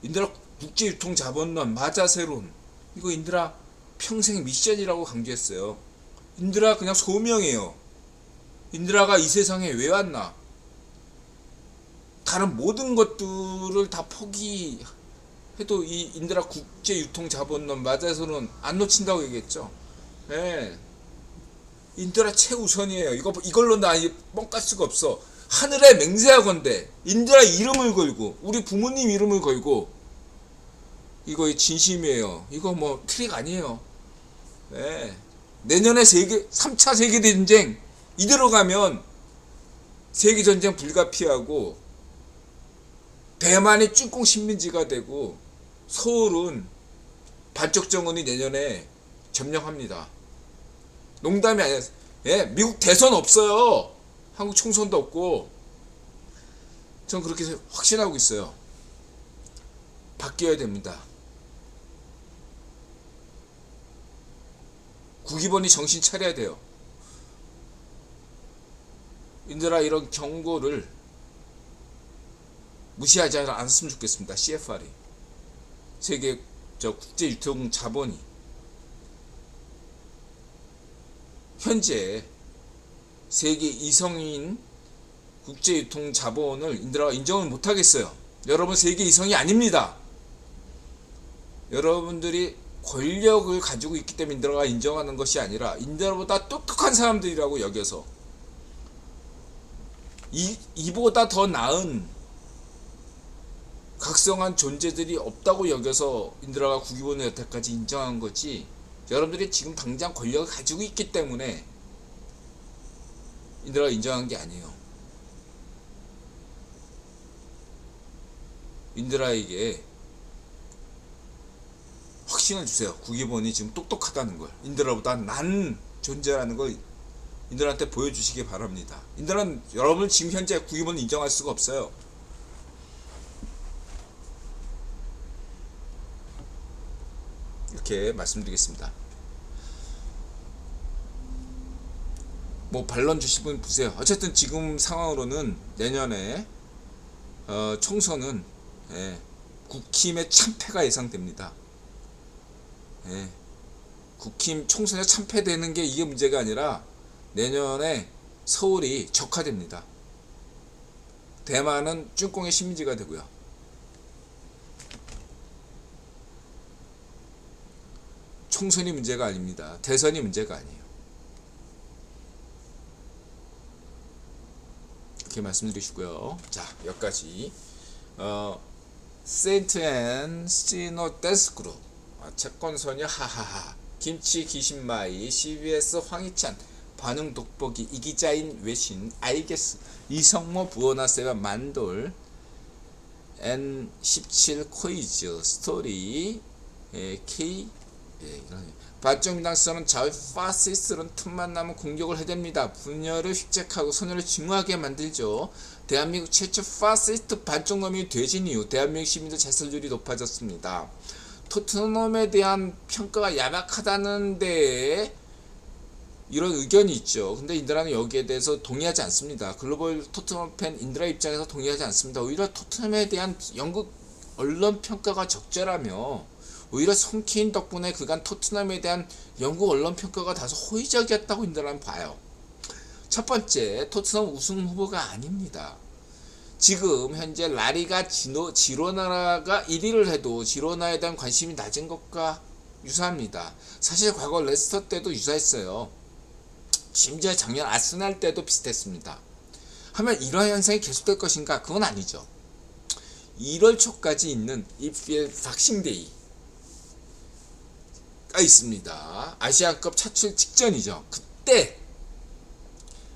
인들아 국제유통자본론 마자세론 이거 인들아 평생 미션이라고 강조했어요. 인들아 그냥 소명이에요. 인들아가 이 세상에 왜 왔나? 다른 모든 것들을 다 포기해도 이 인들아 국제유통자본론 마자세론 안 놓친다고 얘기했죠. 예. 인들아 최우선이에요. 이걸로 나 뻥 깔 수가 없어. 하늘에 맹세하건대 인들아 이름을 걸고 우리 부모님 이름을 걸고 이거 진심이에요. 이거 뭐 트릭 아니에요. 네. 내년에 3차 세계대전쟁 이대로 가면 세계전쟁 불가피하고 대만이 ጭ꽁 식민지가 되고 서울은 반쪽정은이 내년에 점령합니다. 농담이 아니야. 예, 미국 대선 없어요. 한국 총선도 없고. 전 그렇게 확신하고 있어요. 바뀌어야 됩니다. 국기본이 정신 차려야 돼요. 인들아 이런 경고를 무시하지 않았으면 좋겠습니다. CFR이 세계 국제유통자본이 현재 세계 2성인 국제유통자본을 인들아가 인정을 못하겠어요. 여러분 세계 2성이 아닙니다. 여러분들이 권력을 가지고 있기 때문에 인들아가 인정하는 것이 아니라 인들아보다 똑똑한 사람들이라고 여겨서 이보다 더 나은 각성한 존재들이 없다고 여겨서 인들아가 국기본을 여태까지 인정한 거지. 여러분들이 지금 당장 권력을 가지고 있기 때문에 인들아가 인정한 게 아니에요. 인들아에게 확신을 주세요. 국기본이 지금 똑똑하다는 걸. 인들아보다 난 존재라는 걸 인들한테 보여주시기 바랍니다. 인들은 여러분을 지금 현재 국기본을 인정할 수가 없어요. 이렇게 말씀드리겠습니다. 뭐 반론 주실 분 보세요. 어쨌든 지금 상황으로는 내년에 총선은 국힘의 참패가 예상됩니다. 국힘 총선에 참패되는 게 이게 문제가 아니라 내년에 서울이 적화됩니다. 대만은 ጭ꽁의 식민지가 되고요. 총선이 문제가 아닙니다. 대선이 문제가 아니에요. 이렇게 말씀드리시고요. 자, 여기까지 세인트 앤 시노 댄스 그룹 채권소녀 하하하 김치 귀신마이 CBS 황희찬 반응 돋보기 이기자인 외신 알겠어 이성모 부어나세와 만돌 N17 코이즈 스토리 K 반쪽민당서는 좌우 파시스트는 틈만 나면 공격을 해댑니다. 분열을 획책하고 소녀를 증오하게 만들죠. 대한민국 최초 파시스트 반쪽놈이 되진 이후 대한민국 시민들 자살률이 높아졌습니다. 토트넘에 대한 평가가 야박하다는데 이런 의견이 있죠. 근데 인드라는 여기에 대해서 동의하지 않습니다. 글로벌 토트넘 팬 인드라 입장에서 동의하지 않습니다. 오히려 토트넘에 대한 영국 언론 평가가 적절하며 오히려 손케인 덕분에 그간 토트넘에 대한 영국 언론 평가가 다소 호의적이었다고 인드라는 봐요. 첫 번째, 토트넘 우승 후보가 아닙니다. 지금 현재 라리가 지로나가 1위를 해도 지로나에 대한 관심이 낮은 것과 유사합니다. 사실 과거 레스터 때도 유사했어요. 심지어 작년 아스날 때도 비슷했습니다. 하면 이러한 현상이 계속될 것인가? 그건 아니죠. 1월 초까지 있는 EPL 박싱데이가 있습니다. 아시안컵 차출 직전이죠. 그때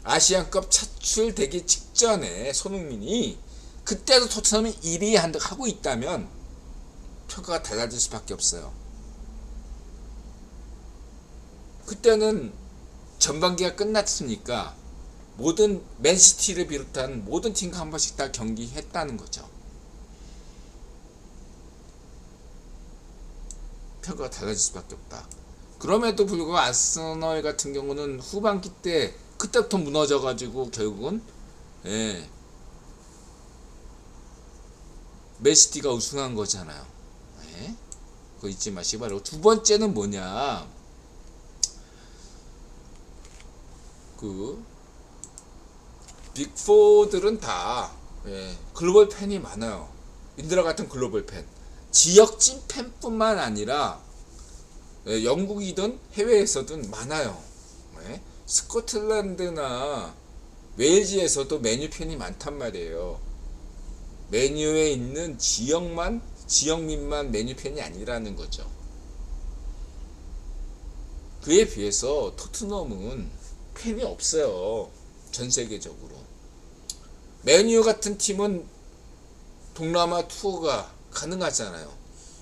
아시안컵 차출되기 직전에 손흥민이 그때도 토트넘이 1위 하고 있다면 평가가 달라질 수밖에 없어요. 그때는 전반기가 끝났으니까 모든 맨시티를 비롯한 모든 팀과 한 번씩 다 경기했다는 거죠. 평가가 달라질 수밖에 없다. 그럼에도 불구하고 아스널 같은 경우는 후반기 때 그때부터 무너져가지고 결국은 맨시티가 우승한 거잖아요. 그거 잊지 마시기 바라고. 두 번째는 뭐냐, 그 빅4들은 다 글로벌 팬이 많아요. 인드라 같은 글로벌 팬, 지역진 팬뿐만 아니라 영국이든 해외에서든 많아요. 스코틀랜드나 웨일즈에서도 메뉴 팬이 많단 말이에요. 메뉴에 있는 지역민만 메뉴 팬이 아니라는 거죠. 그에 비해서 토트넘은 팬이 없어요. 전 세계적으로. 메뉴 같은 팀은 동남아 투어가 가능하잖아요.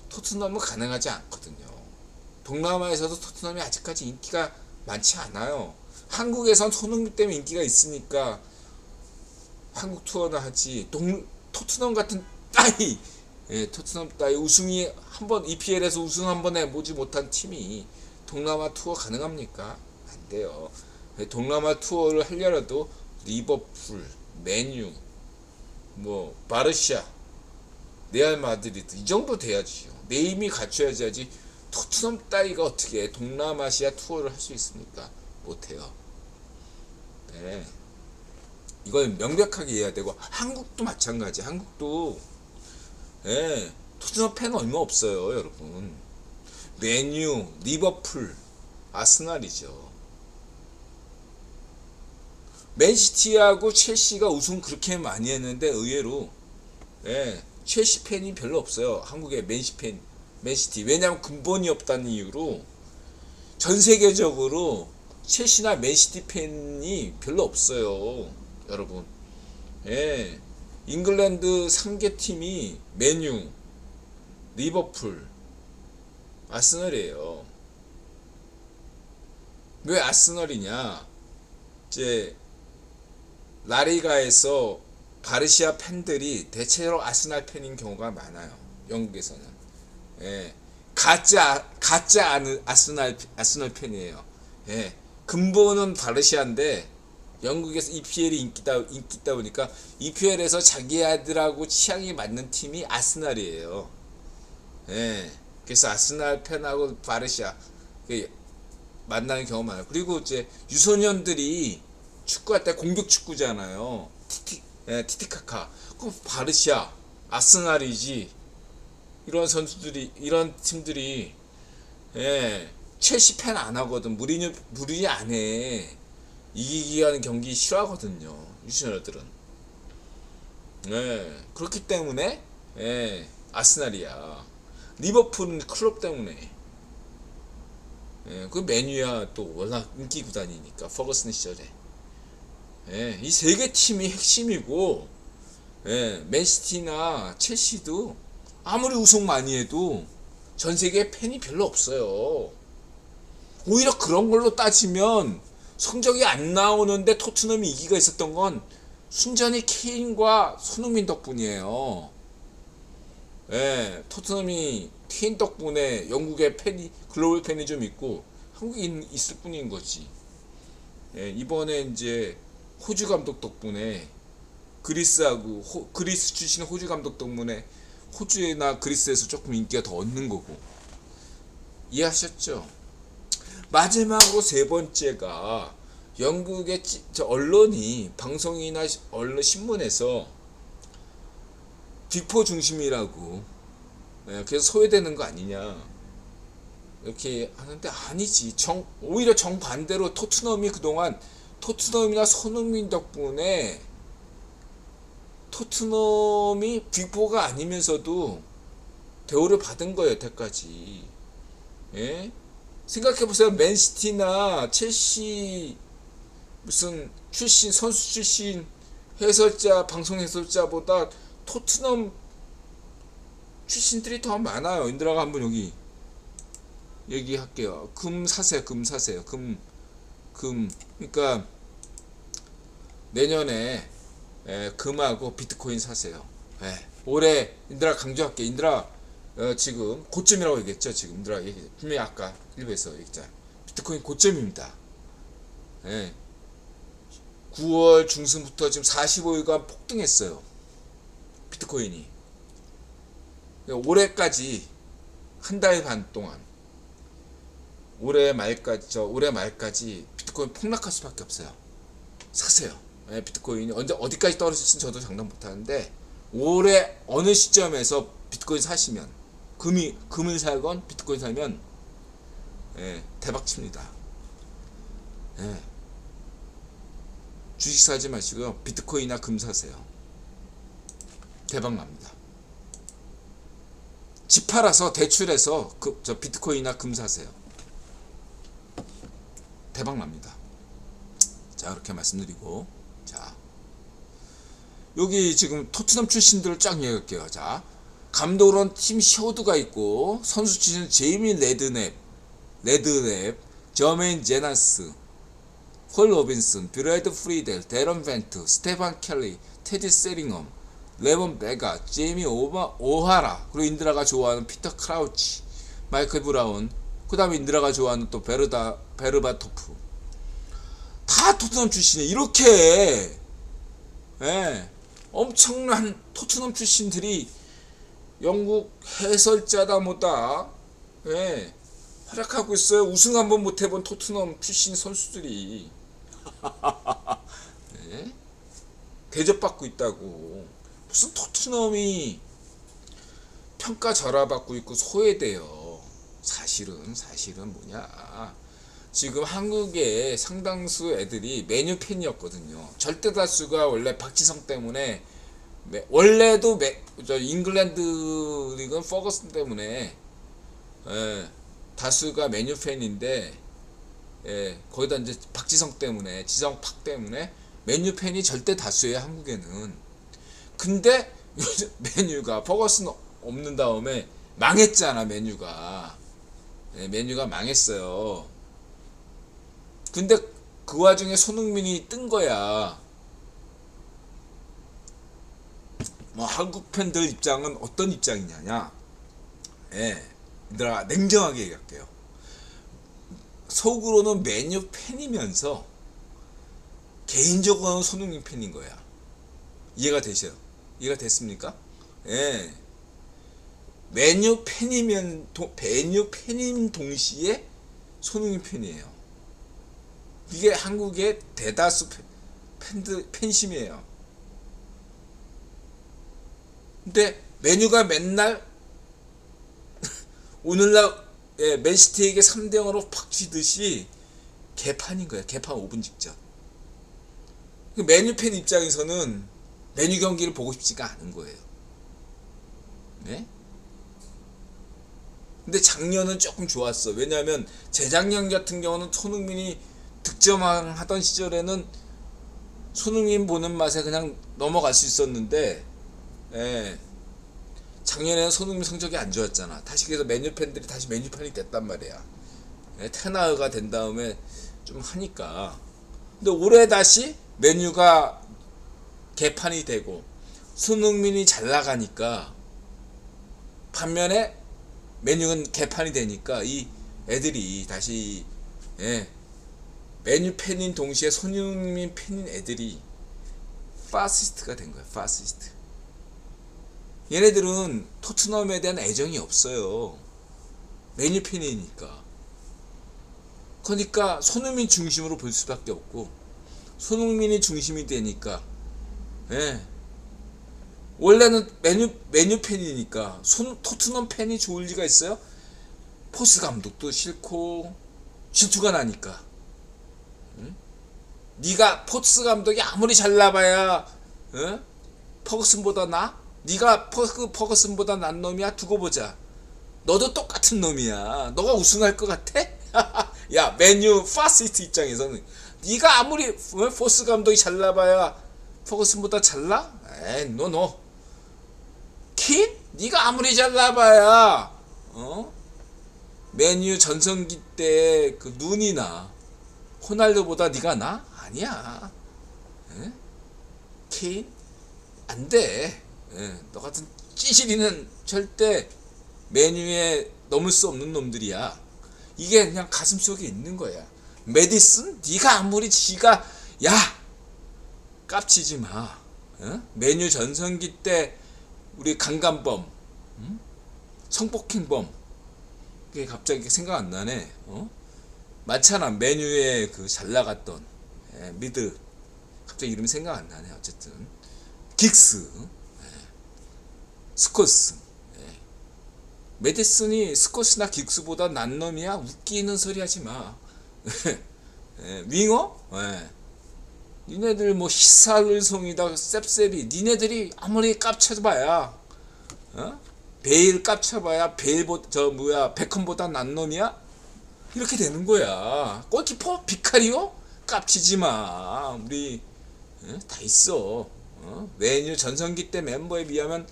토트넘은 가능하지 않거든요. 동남아에서도 토트넘이 아직까지 인기가 많지 않아요. 한국에선 손흥민 때문에 인기가 있으니까 한국 투어나 하지. 토트넘 같은 따위, 토트넘 따위 우승이 한번 EPL에서 우승 한번 해보지 못한 팀이 동남아 투어 가능합니까? 안 돼요. 동남아 투어를 하려라도 리버풀, 맨유, 바르샤, 레알 마드리드 이 정도 돼야지요. 네임이 갖춰야지. 토트넘 따위가 어떻게 동남아시아 투어를 할 수 있습니까? 못해요. 이건 명백하게 이해해야 되고, 한국도 마찬가지. 한국도 토트넘 팬 얼마 없어요, 여러분. 맨유, 리버풀, 아스날이죠. 맨시티하고 첼시가 우승 그렇게 많이 했는데 의외로 첼시 팬이 별로 없어요. 한국에 맨시티. 왜냐하면 근본이 없다는 이유로 전 세계적으로 첼시나 맨시티 팬이 별로 없어요, 여러분. 잉글랜드 3개 팀이 맨유, 리버풀, 아스널이에요. 왜 아스널이냐? 이제 라리가에서 바르시아 팬들이 대체로 아스날 팬인 경우가 많아요. 영국에서는. 가짜 아스날 팬이에요. 근본은 바르시아인데 영국에서 EPL이 인기 있다 보니까 EPL에서 자기들하고 취향이 맞는 팀이 아스날이에요. 그래서 아스날 팬하고 바르시아 만나는 경우가 많아요. 그리고 이제 유소년들이 축구할 때 공격 축구잖아요. 티티카카. 그럼 바르시아, 아스날이지. 이런 선수들이, 이런 팀들이 첼시 팬 안 하거든. 무리뉴 안 해. 이기기 하는 경기 싫어하거든요, 유소년들은. 그렇기 때문에 아스날이야. 리버풀은 클럽 때문에. 예, 그 맨유야 또 워낙 인기 구단이니까 퍼거슨 시절에. 예, 이 세 개 팀이 핵심이고, 예, 맨시티나 첼시도 아무리 우승 많이 해도 전 세계에 팬이 별로 없어요. 오히려 그런 걸로 따지면 성적이 안 나오는데 토트넘이 이기가 있었던 건 순전히 케인과 손흥민 덕분이에요. 예, 토트넘이 케인 덕분에 영국의 팬이 글로벌 팬이 좀 있고 한국에 있을 뿐인 거지. 예, 이번에 이제 호주 감독 덕분에 그리스 출신 호주 감독 덕분에 호주나 그리스에서 조금 인기가 더 얻는 거고. 이해하셨죠? 마지막으로 세 번째가 영국의 언론이 방송이나 언론 신문에서 빅포 중심이라고, 그래서 소외되는 거 아니냐 이렇게 하는데 아니지. 오히려 정반대로 토트넘이 그동안 토트넘이나 손흥민 덕분에 토트넘이 빅포가 아니면서도 대우를 받은 거예요, 여태까지. 예? 생각해보세요. 맨시티나 첼시 무슨 선수 출신 해설자, 방송 해설자보다 토트넘 출신들이 더 많아요. 인드라가 한번 여기 얘기할게요. 금 사세요. 그러니까 내년에 금하고 비트코인 사세요. 올해 인드라 강조할게. 인드라 지금 고점이라고 얘기했죠. 지금 인드라 분명히 아까 일부에서 얘기했잖아. 비트코인 고점입니다. 9월 중순부터 지금 45일간 폭등했어요. 비트코인이. 올해까지 한 달 반 동안 올해 말까지 비트코인 폭락할 수밖에 없어요. 사세요. 비트코인이 어디까지 떨어질지는 저도 장담 못하는데 올해 어느 시점에서 비트코인 사시면 금을 살건 비트코인 사면 대박 칩니다. 주식 사지 마시고요. 비트코인이나 금 사세요. 대박 납니다. 집 팔아서 대출해서 비트코인이나 금 사세요. 대박 납니다. 자, 그렇게 말씀드리고, 자, 여기 지금 토트넘 출신들을 쫙 얘기할게요. 자, 감독으로는 팀 셔우드가 있고, 선수 출신은 제이미 레드랩, 저메인 제나스, 폴 로빈슨, 브래드 프리델, 데런 벤트, 스테판 켈리, 테디 세링엄, 레몬 베가, 제이미 오하라, 그리고 인드라가 좋아하는 피터 크라우치, 마이클 브라운, 그 다음에 인드라가 좋아하는 또 베르바토프. 다 토트넘 출신이에요. 이렇게 엄청난 토트넘 출신들이 영국 해설자다 뭐다 활약하고 있어요. 우승 한번 못 해본 토트넘 출신 선수들이 대접받고 있다고. 무슨 토트넘이 평가절하받고 있고 소외돼요. 사실은 뭐냐, 지금 한국의 상당수 애들이 메뉴 팬이었거든요. 절대 다수가 원래 박지성 때문에, 원래도 잉글랜드 리그는 퍼거슨 때문에 다수가 메뉴 팬인데, 거기다 이제 박지성 때문에, 지성팍 때문에 메뉴 팬이 절대 다수예요, 한국에는. 근데 메뉴가 퍼거슨 없는 다음에 망했잖아. 메뉴가 망했어요. 근데 그 와중에 손흥민이 뜬 거야. 한국 팬들 입장은 어떤 입장이냐냐. 얘들아, 냉정하게 얘기할게요. 속으로는 메뉴 팬이면서 개인적으로는 손흥민 팬인 거야. 이해가 되셔요? 이해가 됐습니까? 메뉴 팬인 동시에 손흥민 팬이에요. 이게 한국의 대다수 팬심이에요. 근데 메뉴가 맨날 오늘날 맨시티에게 3대0으로 팍 쥐듯이 개판인 거야. 개판 5분 직전. 메뉴 팬 입장에서는 메뉴 경기를 보고 싶지가 않은 거예요. 근데 작년은 조금 좋았어. 왜냐하면 재작년 같은 경우는 손흥민이 득점하던 시절에는 손흥민 보는 맛에 그냥 넘어갈 수 있었는데, 예, 작년에는 손흥민 성적이 안 좋았잖아. 다시 그래서 맨유 팬들이 다시 맨유 팬이 됐단 말이야. 예, 테나흐가 된 다음에 좀 하니까. 근데 올해 다시 맨유가 개판이 되고 손흥민이 잘 나가니까, 반면에 맨유는 개판이 되니까 이 애들이 다시, 예, 맨유 팬인 동시에 손흥민 팬인 애들이 파시스트가 된 거야. 파시스트. 얘네들은 토트넘에 대한 애정이 없어요. 맨유 팬이니까. 그러니까 손흥민 중심으로 볼 수밖에 없고, 손흥민이 중심이 되니까, 예, 원래는 맨유 팬이니까 토트넘 팬이 좋을 리가 있어요? 포스 감독도 싫고 질투가 나니까. 응? 네가 포스 감독이 아무리 잘나봐야, 응? 퍼거슨보다 나? 네가 퍼거슨보다 난 놈이야? 두고 보자. 너도 똑같은 놈이야. 너가 우승할 것 같아? 야, 맨유 파시스트 입장에서는 네가 아무리 포스 감독이 잘나봐야 퍼거슨보다 잘나? 에이, 너 킨? 네가 아무리 잘나봐야 맨유 전성기 때 그 눈이나 호날두보다 네가 나? 아니야. 에? 킨? 안 돼. 너 같은 찌질이는 절대 맨유에 넘을 수 없는 놈들이야. 이게 그냥 가슴속에 있는 거야. 메디슨? 네가 아무리 지가, 야, 깝치지 마. 맨유 전성기 때 우리 강간범, 성폭행범, 그게 갑자기 생각 안 나네. 많잖아. 맨유에 그 잘 나갔던, 미드, 갑자기 이름이 생각 안 나네. 어쨌든 긱스, 스코스. 메디슨이 스코스나 긱스보다 난 놈이야? 웃기는 소리 하지 마. 윙어? 니네들 뭐 히살성이다 셉셉이, 니네들이 아무리 깝쳐봐야, 베일 깝쳐봐야 베컴보다 난 놈이야? 이렇게 되는 거야. 골키퍼 비카리오? 깝치지 마. 우리 다 있어. 맨유 전성기 때 멤버에 비하면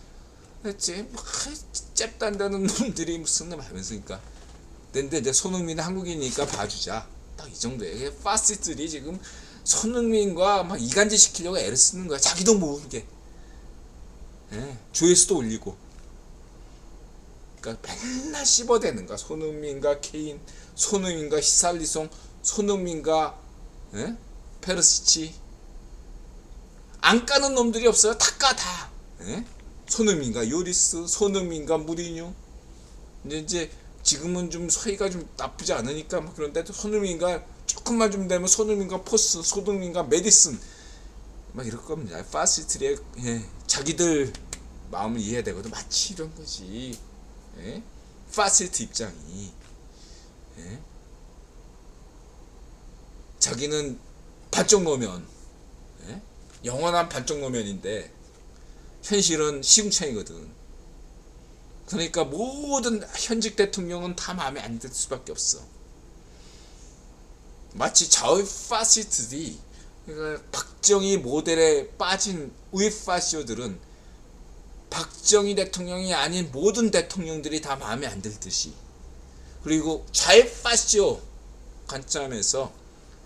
잽단다는 놈들이 무슨 놈 하면서니까. 근데 이제 손흥민은 한국인이니까 봐주자. 딱 이 정도에 파시스트들이 지금 손흥민과 막 이간질 시키려고 애를 쓰는 거야. 자기도 모르게. 조회수도 올리고. 그러니까 맨날 씹어대는 거야. 손흥민과 케인, 손흥민과 히살리송, 손흥민과 페르시치. 안 까는 놈들이 없어요. 다 까 다. 손흥민과 요리스, 손흥민과 무리뉴. 이제 지금은 좀 사이가 좀 나쁘지 않으니까 막 그런데 손흥민과 조금만 좀 되면 손흥민과 포스, 손흥민과 메디슨 막 이럴 겁니다. 파시스트의 자기들 마음을 이해해야 되거든. 마치 이런 거지. 파시스트 입장이 자기는 반쪽 노면, 영원한 반쪽 노면인데 현실은 시궁창이거든. 그러니까 모든 현직 대통령은 다 마음에 안 들 수밖에 없어. 마치 좌우 파시스트들이, 그러니까 박정희 모델에 빠진 우익 파시오들은 박정희 대통령이 아닌 모든 대통령들이 다 마음에 안 들듯이, 그리고 좌익 파시오 관점에서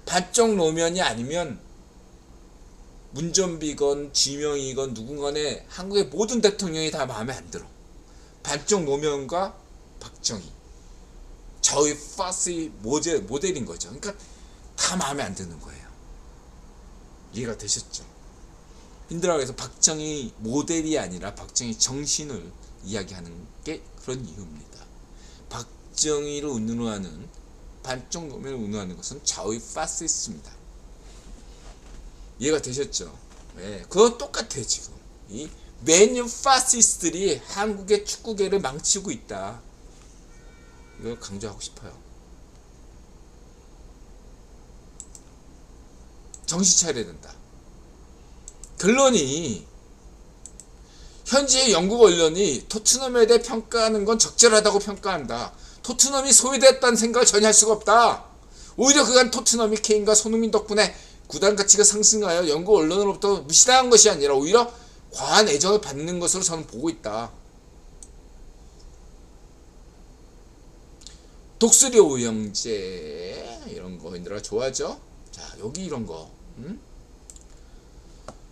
반쪽 노면이 아니면 문전비건 지명이건 누군가에 한국의 모든 대통령이 다 마음에 안 들어. 반쪽 노면과 박정희, 저희 파시 모델인 거죠. 그러니까 다 마음에 안 드는 거예요. 이해가 되셨죠? 힘들어서 박정희 모델이 아니라 박정희 정신을 이야기하는 게 그런 이유입니다. 박정희를 운운하는, 반쪽 노면을 운운하는 것은 좌우 파시스트입니다. 이해가 되셨죠? 그건 똑같아. 지금 이 맨유 파시스트들이 한국의 축구계를 망치고 있다. 이걸 강조하고 싶어요. 정신 차려야 된다. 결론이 현지의 영국 언론이 토트넘에 대해 평가하는 건 적절하다고 평가한다. 토트넘이 소외됐다는 생각을 전혀 할 수가 없다. 오히려 그간 토트넘이 케인과 손흥민 덕분에 구단 가치가 상승하여 영국 언론으로부터 무시당한 것이 아니라 오히려 과한 애정을 받는 것으로 저는 보고 있다. 독수리 오형제 이런 거 인들아 좋아하죠? 자, 여기 이런 거.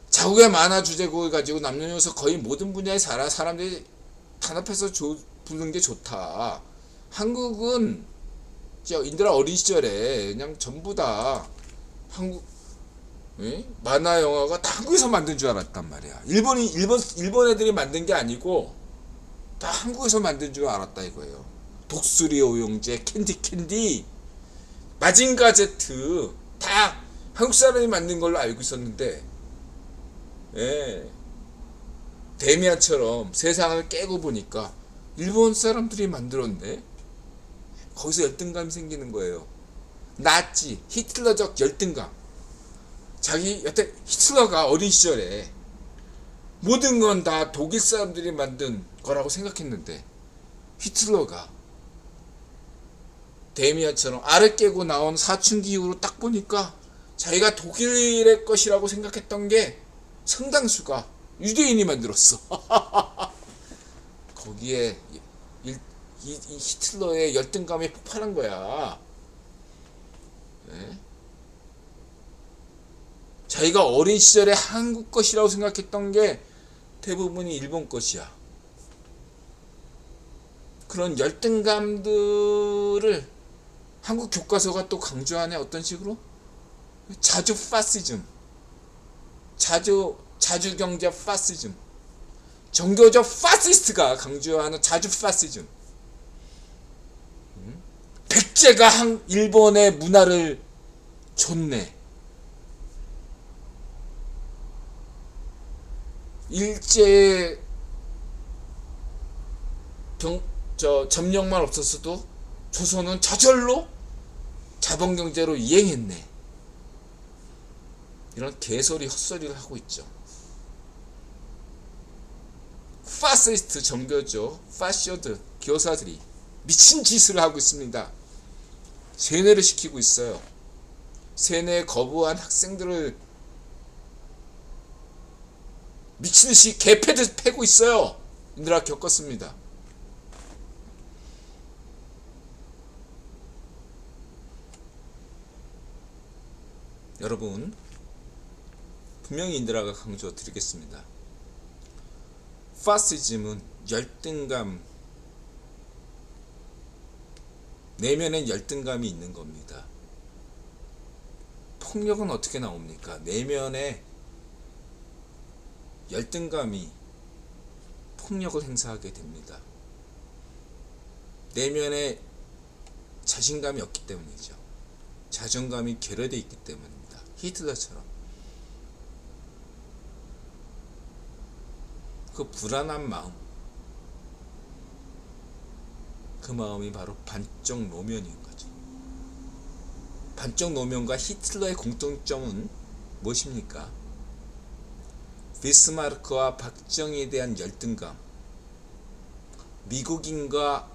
자국의 만화 주제곡을 가지고 남녀노소 거의 모든 분야의 사람들이 단합해서 부르는 게 좋다. 한국은 인들아 어린 시절에 그냥 전부 다 한국 만화 영화가 다 한국에서 만든 줄 알았단 말이야. 일본 애들이 만든 게 아니고 다 한국에서 만든 줄 알았다 이거예요. 독수리 오용재, 캔디, 마징가 제트 다 한국 사람이 만든 걸로 알고 있었는데, 예, 데미안처럼 세상을 깨고 보니까 일본 사람들이 만들었네. 거기서 열등감이 생기는 거예요. 나치, 히틀러적 열등감. 여태 히틀러가 어린 시절에 모든 건 다 독일 사람들이 만든 거라고 생각했는데 히틀러가 데미안처럼 알을 깨고 나온 사춘기 이후로 딱 보니까 자기가 독일의 것이라고 생각했던 게 상당수가 유대인이 만들었어. 거기에 이 히틀러의 열등감이 폭발한 거야. 네? 자기가 어린 시절에 한국 것이라고 생각했던 게 대부분이 일본 것이야. 그런 열등감들을 한국 교과서가 또 강조하네. 어떤 식으로? 자주 파시즘, 자주 경제 파시즘, 종교적 파시스트가 강조하는 자주 파시즘. 백제가 일본의 문화를 줬네. 일제 점령만 없었어도 조선은 저절로 자본경제로 이행했네. 이런 개소리 헛소리를 하고 있죠. 파시스트 정교조 파시오드 교사들이 미친 짓을 하고 있습니다. 세뇌를 시키고 있어요. 세뇌에 거부한 학생들을 미친듯이 개패듯 패고 있어요. 인들아 겪었습니다. 여러분, 분명히 인드라가 강조 드리겠습니다. 파시즘은 열등감, 내면엔 열등감이 있는 겁니다. 폭력은 어떻게 나옵니까? 내면에 열등감이 폭력을 행사하게 됩니다. 내면에 자신감이 없기 때문이죠. 자존감이 결여되어 있기 때문입니다. 히틀러처럼. 그 불안한 마음, 그 마음이 바로 반쪽 노면인 거죠. 반쪽 노면과 히틀러의 공통점은 무엇입니까? 비스마르크와 박정희에 대한 열등감, 미국인과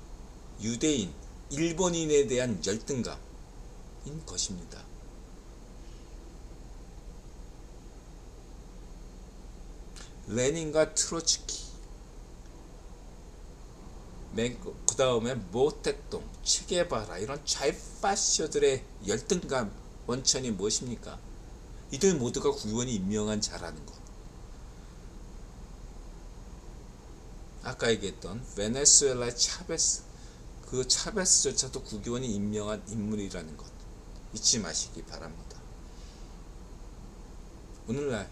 유대인, 일본인에 대한 열등감인 것입니다. 레닌과 트로츠키, 그 다음에 모택동, 체게바라, 이런 좌파시오들의 열등감 원천이 무엇입니까? 이들 모두가 국원이 임명한 자라는 것. 아까 얘기했던 베네수엘라의 차베스, 그 차베스조차도 국원이 임명한 인물이라는 것 잊지 마시기 바랍니다. 오늘날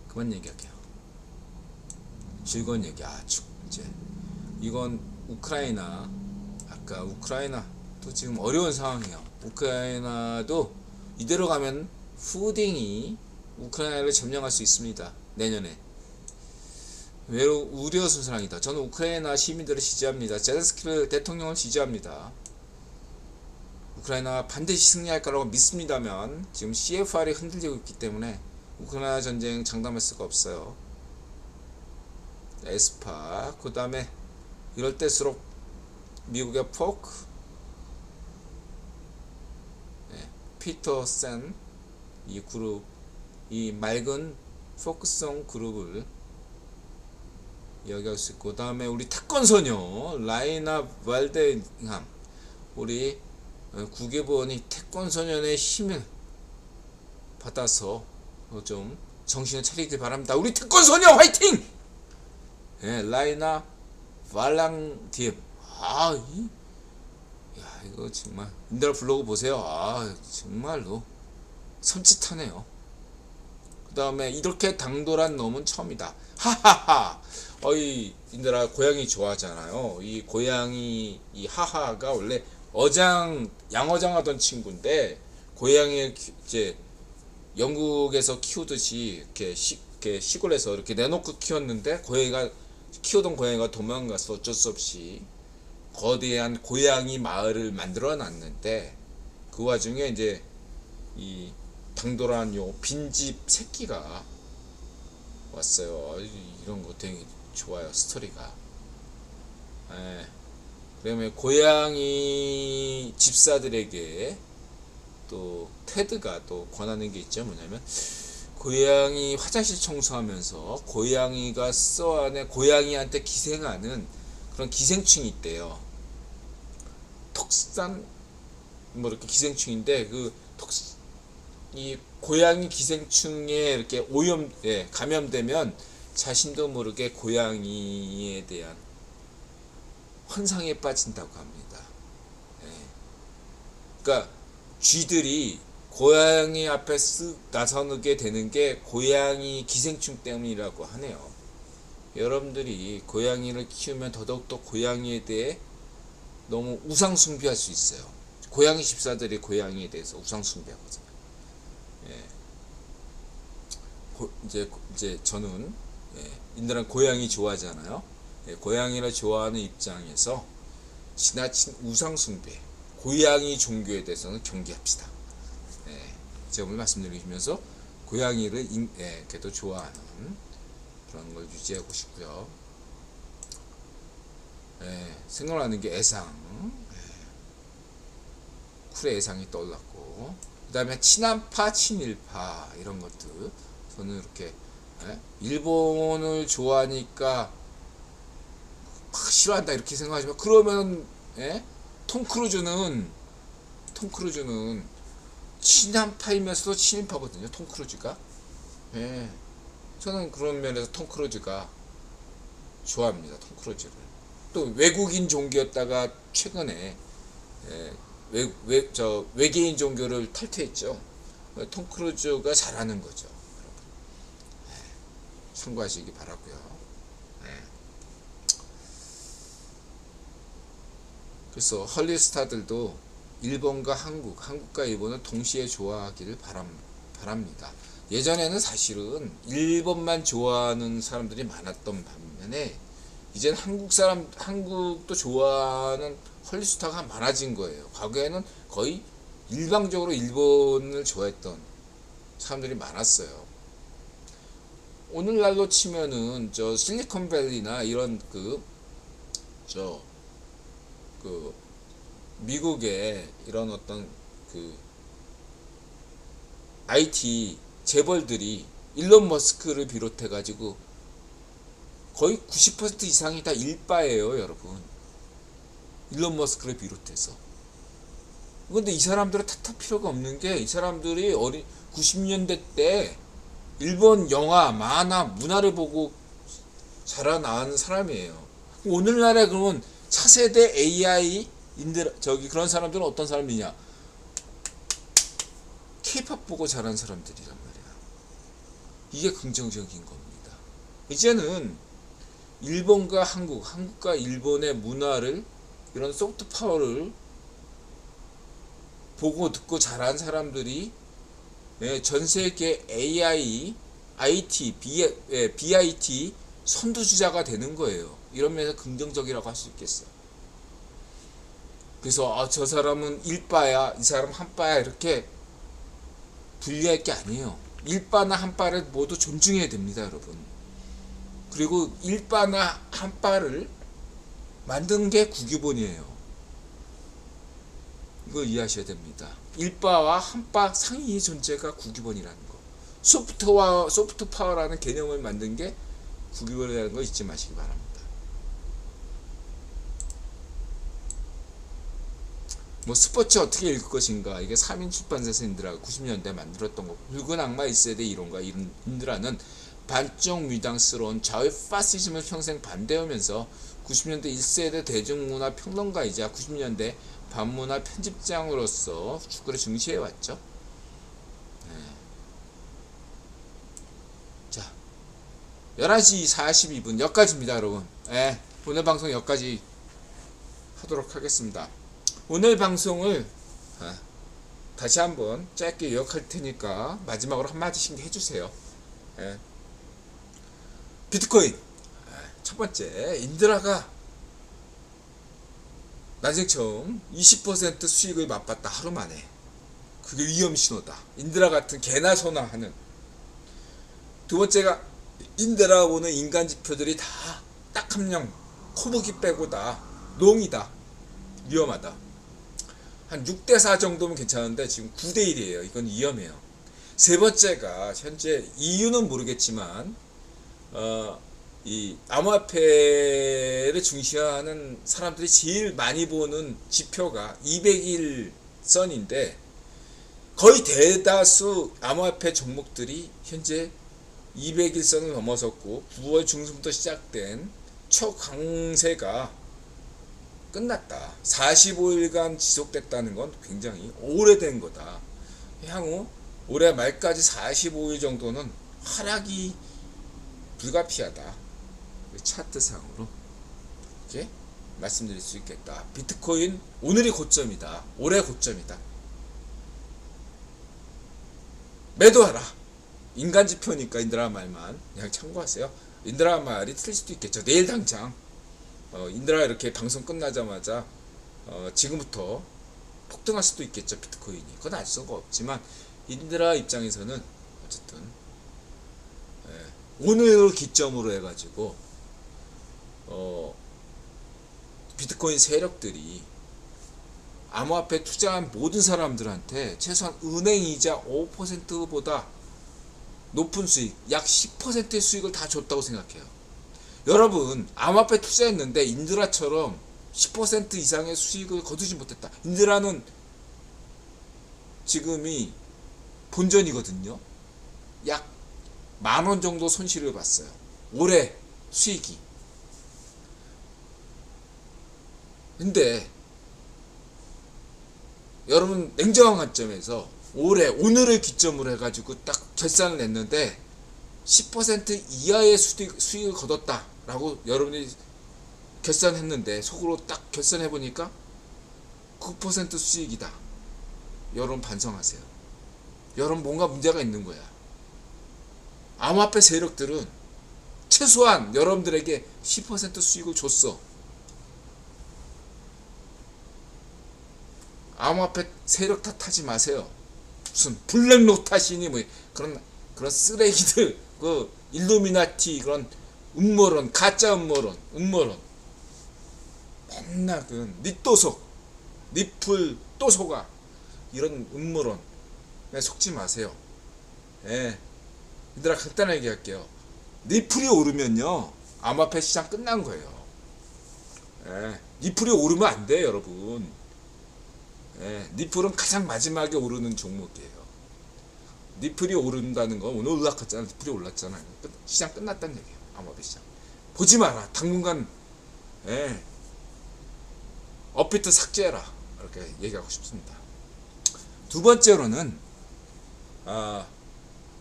그만 얘기할게요. 즐거운 얘기. 이제 이건 우크라이나, 아까 우크라이나도 지금 어려운 상황이에요. 우크라이나도 이대로 가면 푸딩이 우크라이나를 점령할 수 있습니다. 내년에. 매우 우려스러운 상황이다. 저는 우크라이나 시민들을 지지합니다. 젤렌스키 대통령을 지지합니다. 우크라이나가 반드시 승리할 거라고 믿습니다만 지금 CFR이 흔들리고 있기 때문에 우크라이나 전쟁 장담할 수가 없어요. 에스파, 그 다음에 이럴 때일수록 미국의 포크, 피터센, 이 그룹, 이 맑은 포크송 그룹을 이야기할 수 있고, 그 다음에 우리 태권소녀 라이나 발데함, 우리 국회의원이 태권소년의 힘을 받아서 좀 정신을 차리길 바랍니다. 우리 태권소녀 화이팅! 라이나 발랑디엠, 이거 정말 인더라 블로그 보세요. 정말로 섬찟하네요. 그 다음에 이렇게 당돌한 놈은 처음이다. 하하하. 인더라 고양이 좋아하잖아요. 이 고양이 이 하하가 원래 양어장 하던 친구인데, 고양이를 이제 영국에서 키우듯이 이렇게 시골에서 이렇게 내놓고 키웠는데, 키우던 고양이가 도망가서 어쩔 수 없이 거대한 고양이 마을을 만들어 놨는데, 그 와중에 이제 이 당돌한 요 빈집 새끼가 왔어요. 이런 거 되게 좋아요, 스토리가. 그러면 고양이 집사들에게 또 테드가 또 권하는 게 있죠. 뭐냐면, 고양이 화장실 청소하면서 고양이가 안에 고양이한테 기생하는 그런 기생충이 있대요. 톡산 뭐 이렇게 기생충인데, 이 고양이 기생충에 이렇게 감염되면 자신도 모르게 고양이에 대한 환상에 빠진다고 합니다. 그러니까 쥐들이 고양이 앞에 쓱 나서게 되는 게 고양이 기생충 때문이라고 하네요. 여러분들이 고양이를 키우면 더더욱더 고양이에 대해 너무 우상숭배할 수 있어요. 고양이 집사들이 고양이에 대해서 우상숭배하거든요. 이제 저는 인들은 고양이 좋아하잖아요. 고양이를 좋아하는 입장에서 지나친 우상숭배, 고양이 종교에 대해서는 경계합시다. 이 점을 말씀드리면서 고양이를 그래도 좋아하는 그런 걸 유지하고 싶고요. 생각나는 게 애상, 쿨의 애상이 떠올랐고, 그 다음에 친한파, 친일파 이런 것들. 저는 이렇게 일본을 좋아하니까 막 싫어한다 이렇게 생각하지만, 그러면 톰 크루즈는 친한파이면서도 친일파거든요. 톰 크루즈가. 저는 그런 면에서 톰 크루즈가 좋아합니다. 톰 크루즈를. 또 외국인 종교였다가 최근에 외계인 종교를 탈퇴했죠. 톰 크루즈가 잘하는 거죠. 참고하시기 바라고요. 그래서 헐리스타들도 일본과 한국과 일본을 동시에 좋아하기를 바랍니다. 예전에는 사실은 일본만 좋아하는 사람들이 많았던 반면에, 이제는 한국도 좋아하는 헐리스타가 많아진 거예요. 과거에는 거의 일방적으로 일본을 좋아했던 사람들이 많았어요. 오늘날로 치면은 실리콘밸리나 이런 미국의 이런 어떤 IT 재벌들이 일론 머스크를 비롯해 가지고 거의 90% 이상이 다 일바예요, 여러분. 일론 머스크를 비롯해서. 근데 이 사람들을 탓할 필요가 없는 게, 이 사람들이 90년대 때 일본 영화, 만화, 문화를 보고 자라난 사람이에요. 오늘날에 그러면 차세대 AI 그런 사람들은 어떤 사람이냐? K-pop 보고 자란 사람들이란 말이야. 이게 긍정적인 겁니다. 이제는 일본과 한국과 일본의 문화를, 이런 소프트 파워를 보고 듣고 자란 사람들이 전 세계 AI, IT, BIT 선두주자가 되는 거예요. 이런 면에서 긍정적이라고 할 수 있겠어요. 그래서 저 사람은 1바야, 이 사람 한바야 이렇게 분리할 게 아니에요. 1바나 한바를 모두 존중해야 됩니다, 여러분. 그리고 1바나 한바를 만든 게 구기본이에요. 이걸 이해하셔야 됩니다. 1바와 한바 상위의 존재가 구기본이라는 거. 소프트 파워라는 개념을 만든 게 구기본이라는 거 잊지 마시기 바랍니다. 뭐 스포츠 어떻게 읽을 것인가, 이게 3인 출판사에서 인드라가 90년대 만들었던 거. 붉은 악마 1세대 이론가. 인드라는 반쪽 뮤당스러운 좌우 파시즘을 평생 반대하면서 90년대 1세대 대중문화 평론가이자 90년대 반문화 편집장으로서 축구를 중시해왔죠. 네. 자, 11시 42분 여기까지입니다, 여러분. 네, 오늘 방송 여기까지 하도록 하겠습니다. 오늘 방송을 다시 한번 짧게 요약할 테니까 마지막으로 한마디씩 해주세요. 네. 비트코인 첫 번째, 인드라가 난생 처음 20% 수익을 맛봤다, 하루 만에. 그게 위험 신호다. 인드라 같은 개나 소나 하는. 두 번째가, 인드라가 보는 인간 지표들이 다 딱 한 명, 코보기 빼고 다 농이다, 위험하다. 한 6대4 정도면 괜찮은데 지금 9대1이에요. 이건 위험해요. 세 번째가, 현재 이유는 모르겠지만 이 암호화폐를 중시하는 사람들이 제일 많이 보는 지표가 200일선인데, 거의 대다수 암호화폐 종목들이 현재 200일선을 넘어섰고 9월 중순부터 시작된 초강세가 끝났다. 45일간 지속됐다는 건 굉장히 오래된 거다. 향후 올해 말까지 45일 정도는 하락이 불가피하다. 차트상으로 이렇게 말씀드릴 수 있겠다. 비트코인 오늘이 고점이다. 올해 고점이다. 매도하라. 인간 지표니까 인드라 말만 그냥 참고하세요. 인드라 말이 틀릴 수도 있겠죠. 내일 당장 인드라 이렇게 방송 끝나자마자 지금부터 폭등할 수도 있겠죠. 비트코인이. 그건 알 수가 없지만 인드라 입장에서는 어쨌든 오늘을 기점으로 해가지고 비트코인 세력들이 암호화폐 투자한 모든 사람들한테 최소한 은행이자 5%보다 높은 수익, 약 10%의 수익을 다 줬다고 생각해요. 여러분, 암호화폐 투자했는데 인드라처럼 10% 이상의 수익을 거두지 못했다. 인드라는 지금이 본전이거든요. 약 10,000원 정도 손실을 봤어요. 올해 수익이. 근데 여러분, 냉정한 관점에서 올해 오늘을 기점으로 해가지고 딱 결산을 냈는데 10% 이하의 수익을 거뒀다 라고 여러분이 결산했는데, 속으로 딱 결산해보니까 9% 수익이다. 여러분 반성하세요. 여러분 뭔가 문제가 있는 거야. 암호화폐 세력들은 최소한 여러분들에게 10% 수익을 줬어. 암호화폐 세력 탓하지 마세요. 무슨 블랙록 탓이니 뭐 그런 쓰레기들, 그 일루미나티, 그런 음모론, 가짜 음모론 맨날 그 니또속, 니플 또 속아, 이런 음모론에 속지 마세요. 예. 얘들아, 간단하게 얘기할게요. 니플이 오르면요, 암호화폐 시장 끝난 거예요. 예. 니플이 오르면 안 돼요, 여러분. 예. 니플은 가장 마지막에 오르는 종목이에요. 니플이 오른다는 건, 오늘 올라갔잖아. 니플이 올랐잖아요. 시장 끝났다는 얘기예요. 암호화폐 시장. 보지 마라. 당분간 업비트 삭제해라. 이렇게 얘기하고 싶습니다. 두 번째로는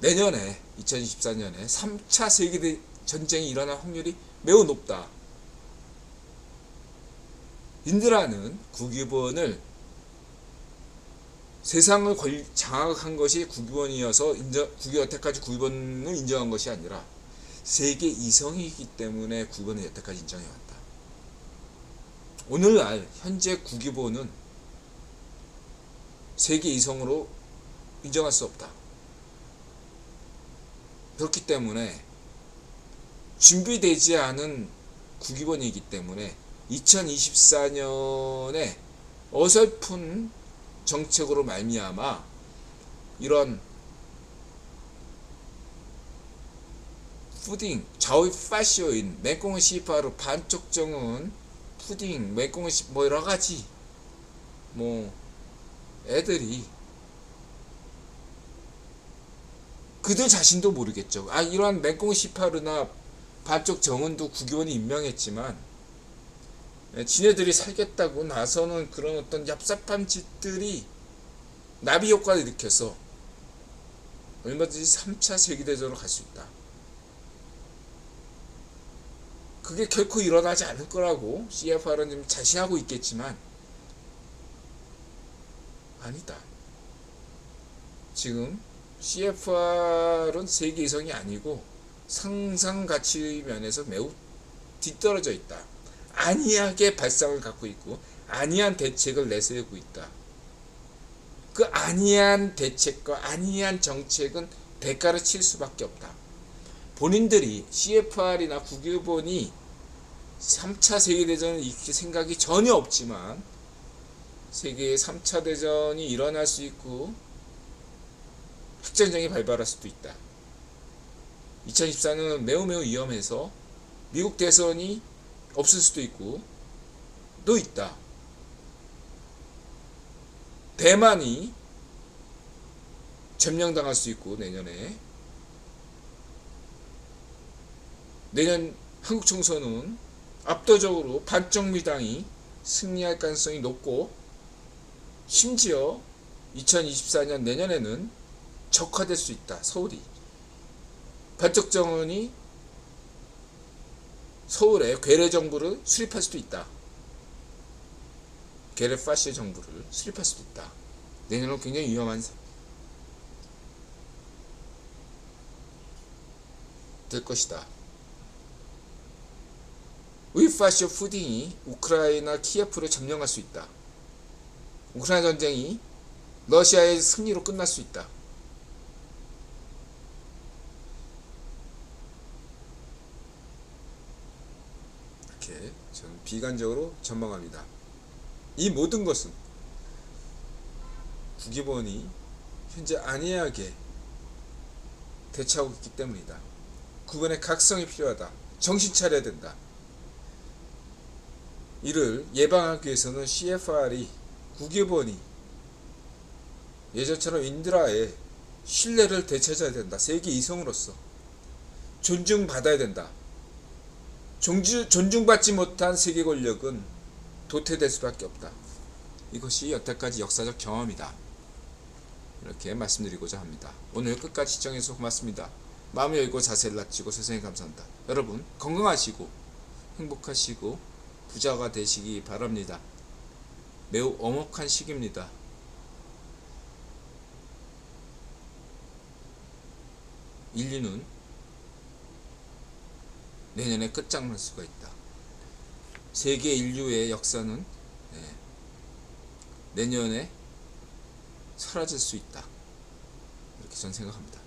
내년에 2024년에 3차 세계대전쟁이 일어날 확률이 매우 높다. 인드라는 구기본을 세상을 장악한 것이 구기본이어서 여태까지 구기본을 인정한 것이 아니라 세계 이성이기 때문에 구기본을 여태까지 인정해왔다. 오늘날 현재 국유보는 세계 이성으로 인정할 수 없다. 그렇기 때문에 준비되지 않은 국유본이기 때문에 2024년에 어설픈 정책으로 말미암아 이런 푸딩, 좌우 파쇼인, 맹꽁은 시파로 반쪽 정은 푸딩, 맹꽁은 시 뭐 여러가지 뭐 애들이 그들 자신도 모르겠죠. 아, 이러한 맹꽁은 시파르나 반쪽 정은도 국유원이 임명했지만 지네들이 살겠다고 나서는 그런 어떤 얍삽한 짓들이 나비 효과를 일으켜서 얼마든지 3차 세계대전으로 갈 수 있다. 그게 결코 일어나지 않을 거라고 CFR은 좀 자신하고 있겠지만 아니다. 지금 CFR은 세계 이성이 아니고 상상 가치 면에서 매우 뒤떨어져 있다. 안이하게 발상을 갖고 있고 안이한 대책을 내세우고 있다. 그 안이한 대책과 안이한 정책은 대가를 칠 수밖에 없다. 본인들이 CFR이나 국유본이 3차 세계대전을 일으킬 생각이 전혀 없지만 세계의 3차 대전이 일어날 수 있고 핵전쟁이 발발할 수도 있다. 2024년은 매우 위험해서 미국 대선이 없을 수도 있고 또 있다. 대만이 점령당할 수 있고 내년 한국 총선은 압도적으로 반정미당이 승리할 가능성이 높고 심지어 2024년 내년에는 적화될 수 있다. 서울이 반쪽 정원이 서울에 괴뢰 정부를 수립할 수도 있다. 괴뢰 파시 정부를 수립할 수도 있다. 내년은 굉장히 위험한 될 것이다. 우이파쇼 푸딩이 우크라이나 키예프를 점령할 수 있다. 우크라이나 전쟁이 러시아의 승리로 끝날 수 있다. 이렇게 저는 비관적으로 전망합니다. 이 모든 것은 국유본이 현재 안이하게 대처하고 있기 때문이다. 구분의 각성이 필요하다. 정신 차려야 된다. 이를 예방하기 위해서는 CFR이 국유본이 예전처럼 인드라의 신뢰를 되찾아야 된다. 세계 이성으로서 존중받아야 된다. 존중받지 못한 세계 권력은 도태될 수밖에 없다. 이것이 여태까지 역사적 경험이다. 이렇게 말씀드리고자 합니다. 오늘 끝까지 시청해주셔서 고맙습니다. 마음을 열고 자세를 낮추고 세상에 감사합니다. 여러분 건강하시고 행복하시고 부자가 되시기 바랍니다. 매우 엄혹한 시기입니다. 인류는 내년에 끝장날 수가 있다. 세계 인류의 역사는 내년에 사라질 수 있다. 이렇게 저는 생각합니다.